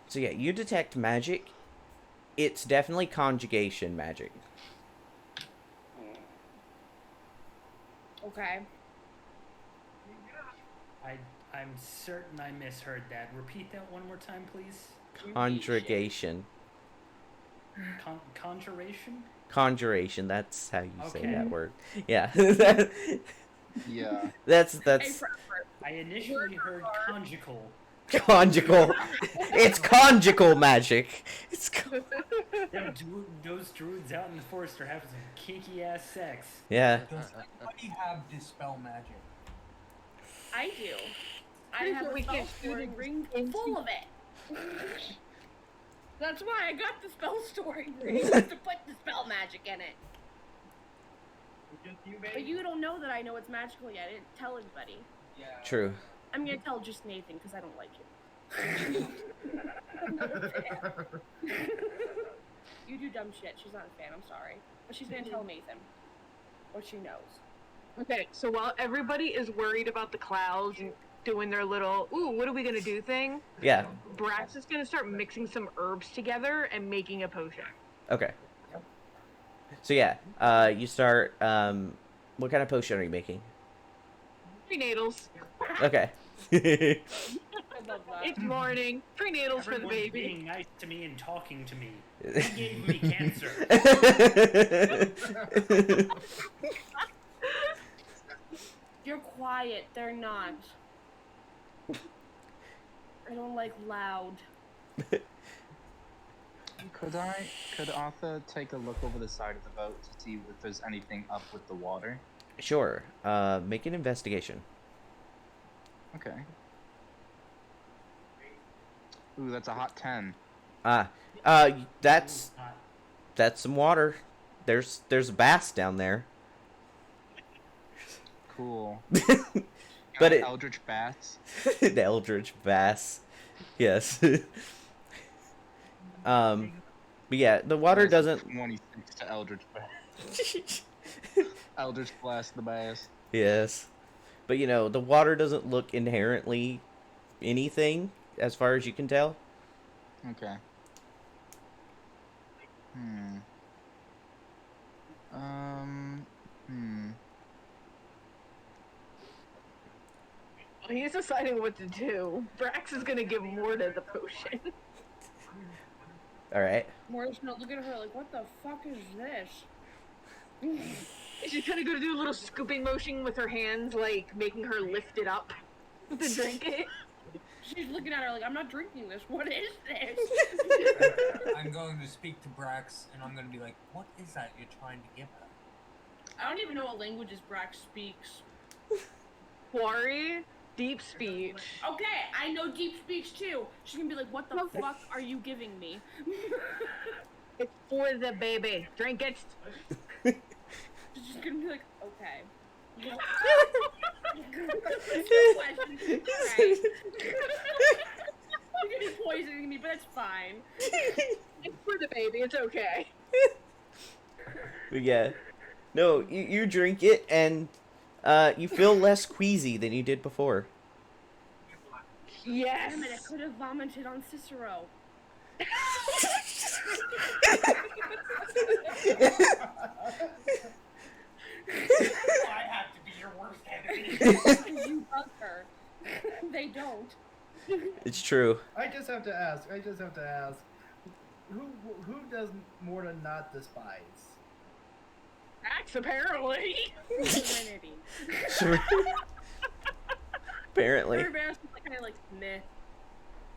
So yeah, you detect magic. It's definitely conjugation magic. Okay. I'm certain I misheard that. Repeat that one more time, please. Conjugation. Conjuration? Conjuration, that's how you say Okay. that word. Yeah. Yeah. That's I initially heard conjugal. conjugal. It's conjugal magic. It's Those druids out in the forest are having some kinky ass sex. yeah. Does anybody have dispel magic? I do. I Pretty have sure a we spell can't shoot storing it ring into- full of it. That's why I got the spell storing ring to put the spell magic in it. But you don't know that I know it's magical yet. I didn't tell anybody. Yeah. True. I'm gonna tell just Nathan because I don't like him. I'm not a fan. You do dumb shit. She's not a fan. I'm sorry, but she's gonna tell Nathan what she knows. Okay, so while everybody is worried about the clouds and doing their little, ooh, what are we gonna do thing, Yeah. Brax is gonna start mixing some herbs together and making a potion. Okay. So yeah, you start. What kind of potion are you making? Prenatals. Okay. I love that. It's morning. Prenatals for the Everyone's baby. being nice to me and talking to me. He gave me cancer. You're quiet. They're not. I don't like loud. Could Arthur take a look over the side of the boat to see if there's anything up with the water? Sure. Make an investigation. Okay. Ooh, that's a hot 10. That's some water. There's a bass down there. Cool. But it Eldritch Bats. the Eldritch bass. Yes. But yeah, the water That's doesn't 26 to Eldritch Bats. Eldritch Blast the bass. Yes. But you know, the water doesn't look inherently anything as far as you can tell. Okay. Hmm. Hmm. He's deciding what to do. Brax is gonna give Morta the potion. Alright. Morta's gonna look at her like, what the fuck is this? She's kind of gonna do a little scooping motion with her hands, like making her lift it up to drink it. She's looking at her like, I'm not drinking this. What is this? I'm going to speak to Brax, and I'm going to be like, what is that you're trying to give her? I don't even know what languages Brax speaks. Quarry, deep speech. Okay, I know deep speech too. She's gonna be like, what the fuck are you giving me? It's for the baby. Drink it. She's just gonna be like, okay. Right. You're gonna be poisoning me, but it's fine. It's for the baby. It's okay. But yeah. No, you drink it and you feel less queasy than you did before. Yes. Damn it, I could have vomited on Cicero. I have to be your worst enemy. Because you bug her. They don't. It's true. I just have to ask. Who does Morta not despise? Brax, apparently. Serenity. Apparently. Everybody else is kind of like, meh.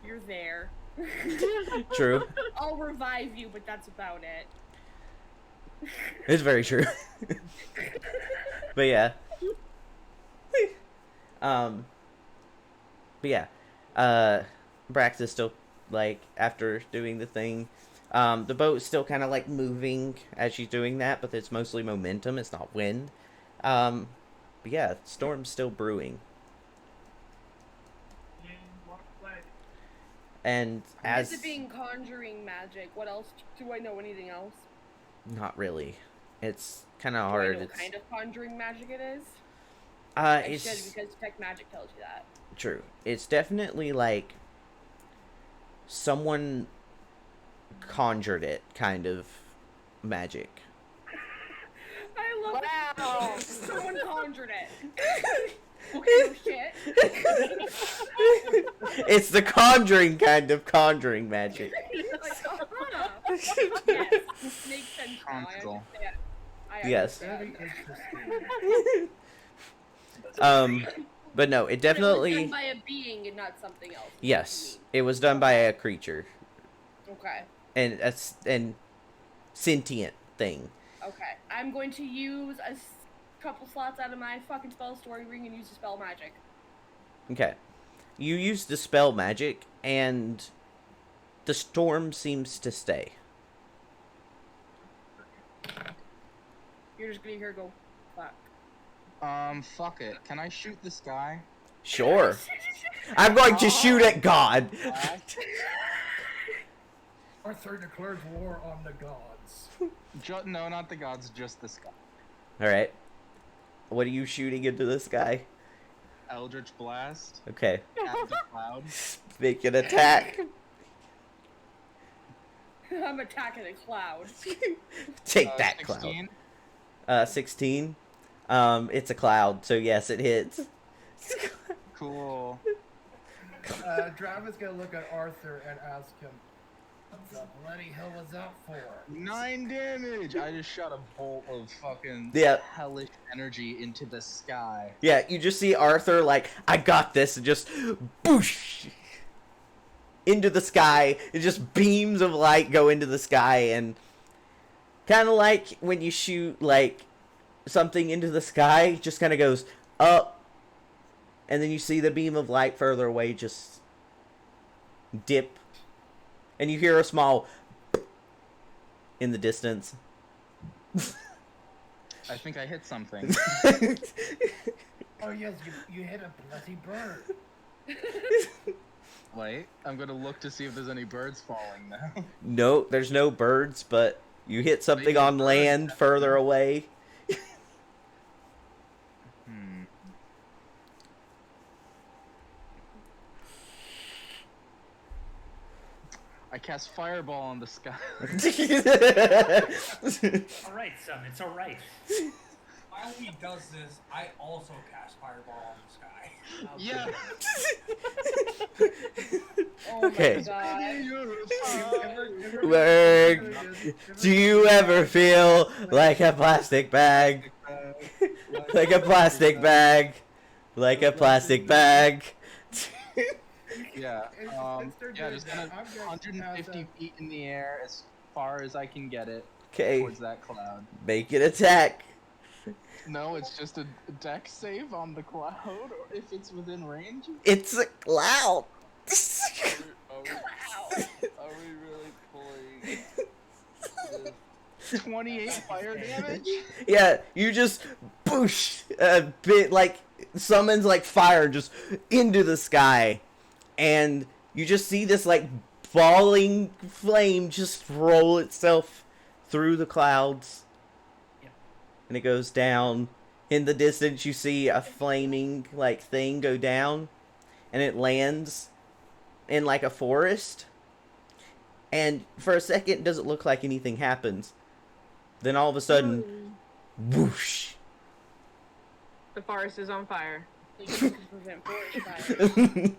You're there. True. I'll revive you, but that's about it. It's very true. But yeah. But yeah. Brax is still, like, after doing the thing, the boat's still kind of, like, moving as she's doing that, but it's mostly momentum, it's not wind. But yeah, storm's still brewing. And as... Is it being conjuring magic? What else? Do I know anything else? Not really. It's kind of Do I hard. know what It's kind of conjuring magic it is? I it's should, because Detect Magic tells you that. true. It's definitely like someone conjured it kind of magic. I love Wow. it. Someone conjured it. Okay, no shit. It's the conjuring kind of conjuring magic. Like, yes, makes sense now. I Conjugal. understand. I Yes. understand. Very interesting. But no, it But it was definitely done by a being and not something else. is what yes, you it was done by a creature mean. Okay. and a sentient thing. Okay. I'm going to use a couple slots out of my fucking spell story ring and use the spell magic. Okay. You use the spell magic and the storm seems to stay. You're just gonna hear go, fuck. Fuck it. Can I shoot this guy? Sure. I'm going to shoot at God. Arthur declares war on the gods. No, not the gods, just this guy. Alright. What are you shooting into this guy? Eldritch Blast. Okay. At the cloud. Make an attack. I'm attacking a cloud. Take that, 16. cloud. 16. It's a cloud, so yes, it hits. Cool. Drav is gonna look at Arthur and ask him, what the bloody hell was that for? 9 damage! I just shot a bolt of fucking Yeah. hellish energy into the sky. Yeah, you just see Arthur like, I got this, and just boosh into the sky. It just beams of light go into the sky, and kind of like when you shoot like something into the sky, just kind of goes up, and then you see the beam of light further away just dip, and you hear a small in the distance. I think I hit something. Oh yes, you hit a bloody bird. Wait, I'm gonna look to see if there's any birds falling now. No, there's no birds, but You hit something on land further away. Hmm. I cast fireball on the sky. Alright, son, it's alright. While he does this, I also cast fireball on the sky. Yeah. Oh Okay. my god. Word. Do you ever feel like a plastic bag? Like a plastic bag. Like a plastic bag. Yeah. Yeah, just I'm kind of gonna 150 feet in the air as far as I can get it Okay. towards that cloud. Make an attack. No, it's just a deck save on the cloud, or if it's within range. It's a cloud. Are we really pulling this? 28 fire damage. Yeah, you just boosh a bit, like summons like fire just into the sky, and you just see this like falling flame just roll itself through the clouds. Yep. And it goes down. In the distance, you see a flaming like thing go down, and it lands in like a forest. And for a second, it doesn't look like anything happens. Then all of a sudden, whoosh! The forest is on fire. Prevent forest fire.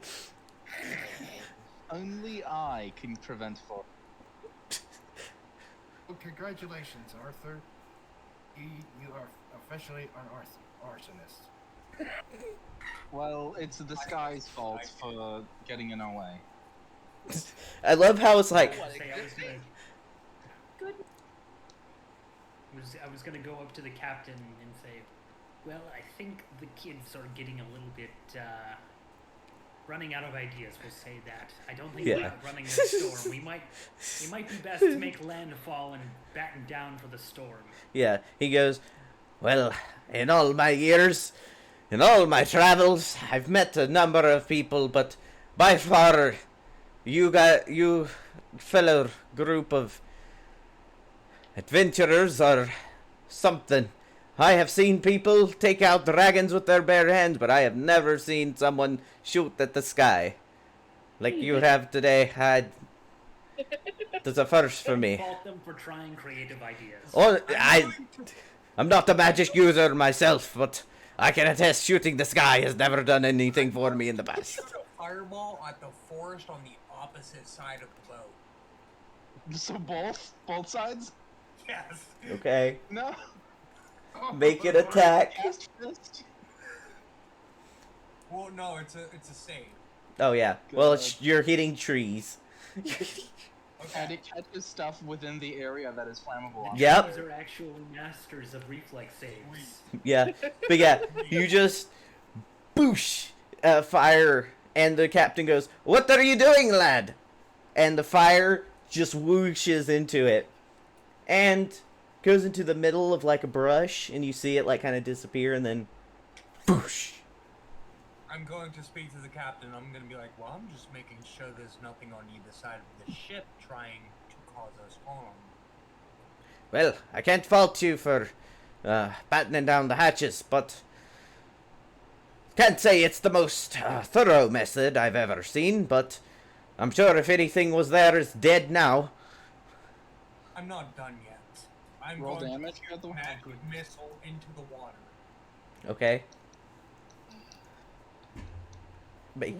Only I can prevent fire. Well, congratulations, Arthur. You are officially an arsonist. Well, it's the sky's fault for getting in our way. I love how it's like, I was gonna, Good. I was gonna go up to the captain and say, well, I think the kids are getting a little bit running out of ideas. We'll say that. I don't think Yeah. we're outrunning the storm. It might be best to make landfall and batten down for the storm. yeah, he goes, well, in all my years, in all my travels, I've met a number of people, but by far, you fellow group of adventurers are something. I have seen people take out dragons with their bare hands, but I have never seen someone shoot at the sky. Like you have today. That's a first for me. Fault them for trying creative ideas. Oh, I'm not a magic user myself, but I can attest shooting the sky has never done anything for me in the past. Shoot a fireball at the forest on the opposite side of the boat. So both sides? Yes. Okay. No. Make an attack. Cast fist. Well, no, it's a save. Oh yeah. Well, you're hitting trees. And it catches stuff within the area that is flammable. On Yep. These are actual masters of reflex saves. Yeah. But yeah, you just boosh fire, and the captain goes, "What are you doing, lad?" And the fire just whooshes into it, and goes into the middle of like a brush, and you see it like kind of disappear, and then boosh. I'm going to speak to the captain. I'm going to be like, well, I'm just making sure there's nothing on either side of the ship trying to cause us harm. Well, I can't fault you for battening down the hatches, but can't say it's the most thorough method I've ever seen, but I'm sure if anything was there, it's dead now. I'm not done yet. I'm Roll going damage to at the shoot a magic missile into the water. Okay. But,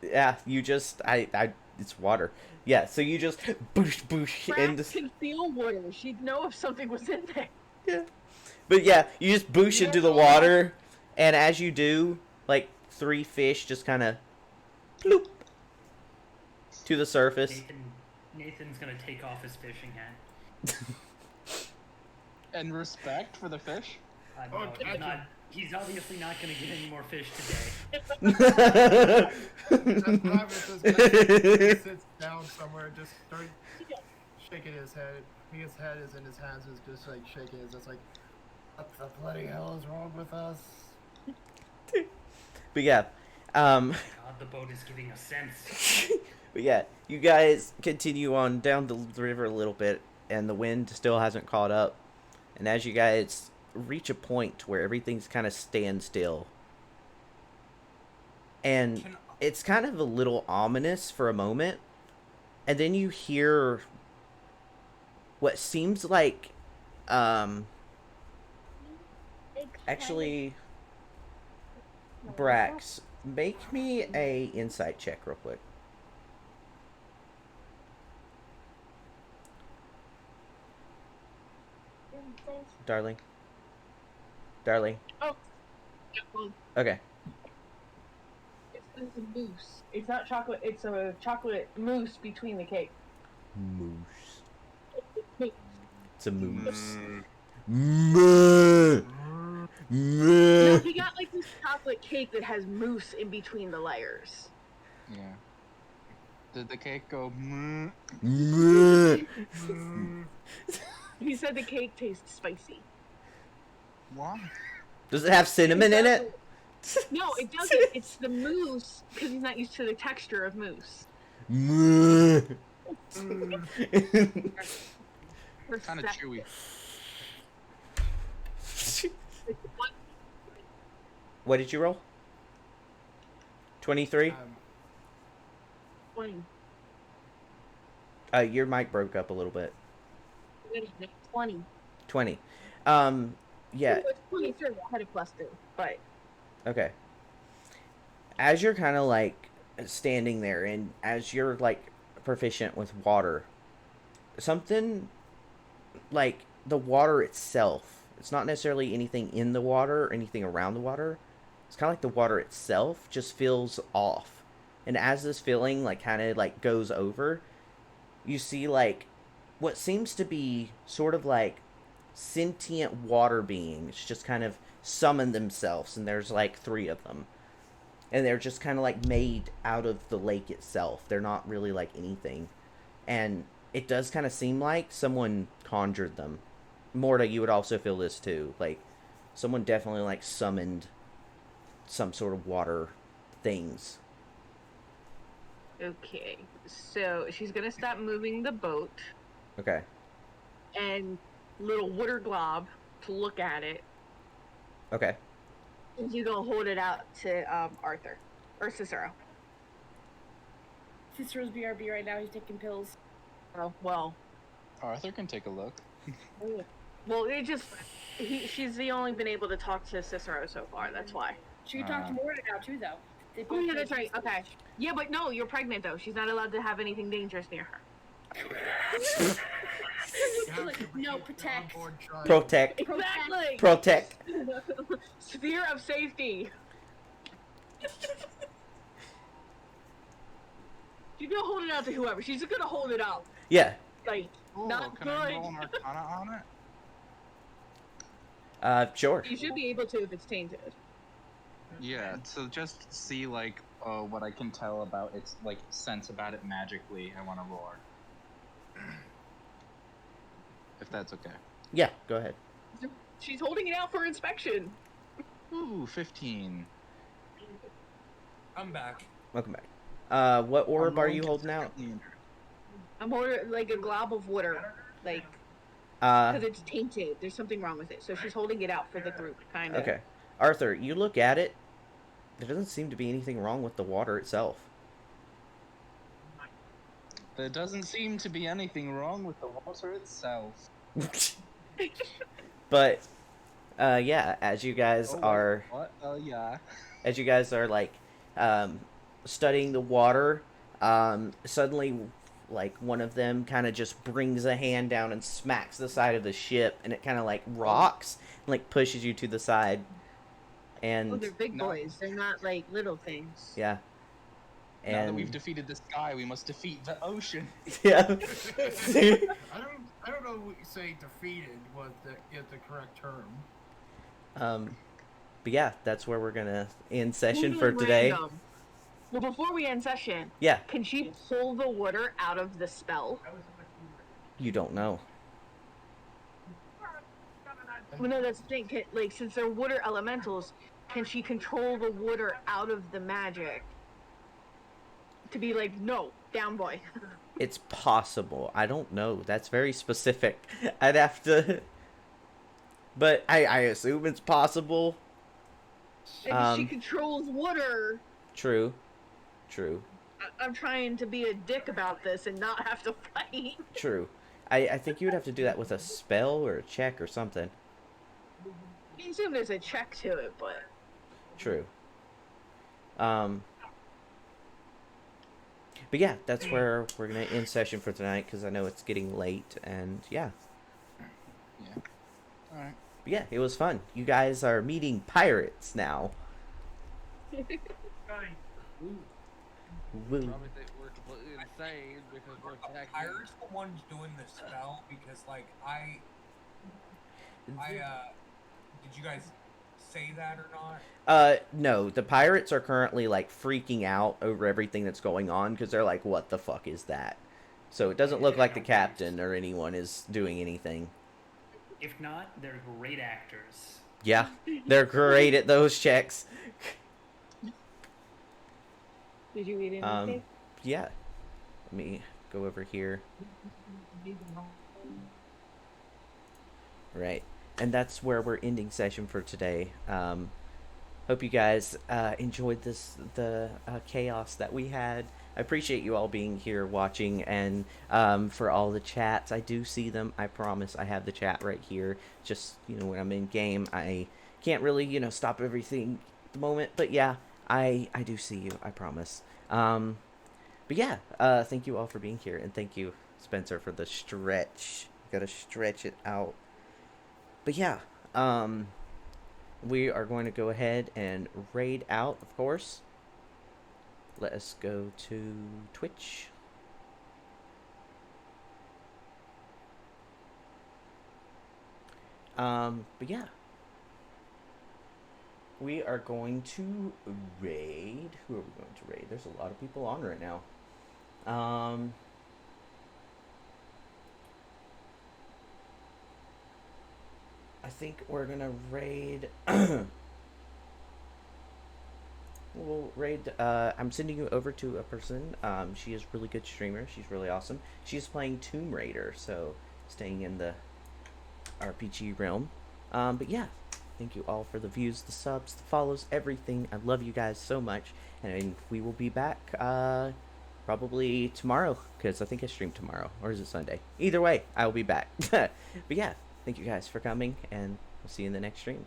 yeah, you just it's water. Yeah, so you just boosh boosh Rat and can feel water. She'd know if something was in there. yeah. But yeah, you just boosh into the water, and as you do, like 3 fish just kind of bloop to the surface. Nathan's gonna take off his fishing hat. And respect for the fish. No, gotcha. he's obviously not gonna get any more fish today. He sits down somewhere, just starts shaking his head. His head is in his hands, is just like shaking. It's just like, what the bloody hell is wrong with us? But yeah, God, the boat is giving us sense. but yeah, you guys continue on down the river a little bit, and the wind still hasn't caught up. And as you guys reach a point where everything's kind of standstill, and it's kind of a little ominous for a moment, and then you hear what seems like, actually, Brax, make me a insight check real quick. Darling. Oh, yeah, well, Okay. it's a mousse. It's not chocolate. It's a chocolate mousse between the cake. Moose. Mousse. It's a moose. Meh. No, Meh. he got like this chocolate cake that has mousse in between the layers. Yeah. Did the cake go? Mm, Meh. He said the cake tastes spicy. what? Does it have cinnamon in it? No, it doesn't. It's the mousse because he's not used to the texture of mousse. Meh. Kind of chewy. What did you roll? 23? 20. Your mic broke up a little bit. 20. 20. Yeah, It's 23. I had a plus 2, but okay. As you're kind of like standing there, and as you're like proficient with water, something like the water itself, it's not necessarily anything in the water or anything around the water. It's kind of like the water itself just feels off. And as this feeling like kind of like goes over, you see like what seems to be sort of like sentient water beings just kind of summon themselves, and there's like 3 of them. And they're just kind of like made out of the lake itself. They're not really like anything. And it does kind of seem like someone conjured them. Morta, you would also feel this too. Like, someone definitely like summoned some sort of water things. okay. So she's gonna stop moving the boat Okay. and little water glob to look at it. Okay. And she's gonna hold it out to Arthur or Cicero. Cicero's BRB right now. He's taking pills. Oh well. Arthur can take a look. Well, it just she's the only been able to talk to Cicero so far. That's why. She can talk to Morta now too, though. They Oh both yeah, know that's right. she's- Okay. Yeah, but no, you're pregnant though. She's not allowed to have anything dangerous near her. No, protect. Protect. Exactly. Protect. Sphere of safety. She's gonna hold it out to whoever. She's gonna hold it out. Yeah. Like, Oh, not can I good. roll an Arcana on it? Sure. You should be able to if it's tainted. Yeah, so just see like what I can tell about its like sense about it magically. I want to roar. If that's okay. Yeah, go ahead. She's holding it out for inspection. Ooh, 15. I'm back. Welcome back. What orb I'm are rolling you holding out? consistently injured. I'm holding like a glob of water, like Uh, because it's tainted. There's something wrong with it, so she's holding it out for the group, kind of. okay. Arthur, you look at it. There doesn't seem to be anything wrong with the water itself. There doesn't seem to be anything wrong with the water itself. But, yeah, as you guys Oh, wait, are... What? Oh, yeah. As you guys are, like, studying the water, suddenly, like, one of them kind of just brings a hand down and smacks the side of the ship, and it kind of, like, rocks and, like, pushes you to the side. And, Oh, they're big No. boys. They're not like little things. yeah. Now that And, we've defeated the sky, we must defeat the ocean. yeah. I don't know what you say defeated was the correct term. But yeah, that's where we're gonna end session Totally for today. random. Well, before we end session, Yeah, can she pull the water out of the spell? you don't know. Well, no, that's the thing. Like, since they're water elementals, can she control the water out of the magic? to be like, no, down boy. It's possible. I don't know. That's very specific. I'd have to... But I assume it's possible. And she controls water. True. True. I'm trying to be a dick about this and not have to fight. True. I think you would have to do that with a spell or a check or something. I assume there's a check to it, but... True. But yeah, that's where we're going to end session for tonight, because I know it's getting late, and yeah. Yeah. Alright. But yeah, it was fun. You guys are meeting pirates now. Woo. Probably think we're completely insane because we're attacking. Pirates the ones doing the spell because like did you guys say that or not? No, the pirates are currently like freaking out over everything that's going on because they're like, what the fuck is that? So it doesn't look like the captain or anyone is doing anything. If not, they're great actors. Yeah, they're great at those checks. Did you eat anything? Yeah. Let me go over here. Right. And that's where we're ending session for today. Hope you guys enjoyed the chaos that we had. I appreciate you all being here watching, and for all the chats. I do see them. I promise I have the chat right here. Just, when I'm in game, I can't really, stop everything at the moment. But yeah, I do see you. I promise. But yeah, thank you all for being here, and thank you, Spencer, for the stretch. Gotta stretch it out. But yeah, we are going to go ahead and raid out, of course. Let us go to Twitch. But yeah. We are going to raid. Who are we going to raid? There's a lot of people on right now. I think we're gonna raid. We'll raid. I'm sending you over to a person. She is a really good streamer. She's really awesome. She's playing Tomb Raider, so staying in the RPG realm. But yeah. Thank you all for the views, the subs, the follows, everything. I love you guys so much. And we will be back probably tomorrow, because I think I stream tomorrow. Or is it Sunday? Either way, I will be back. But yeah, thank you guys for coming, and we'll see you in the next stream.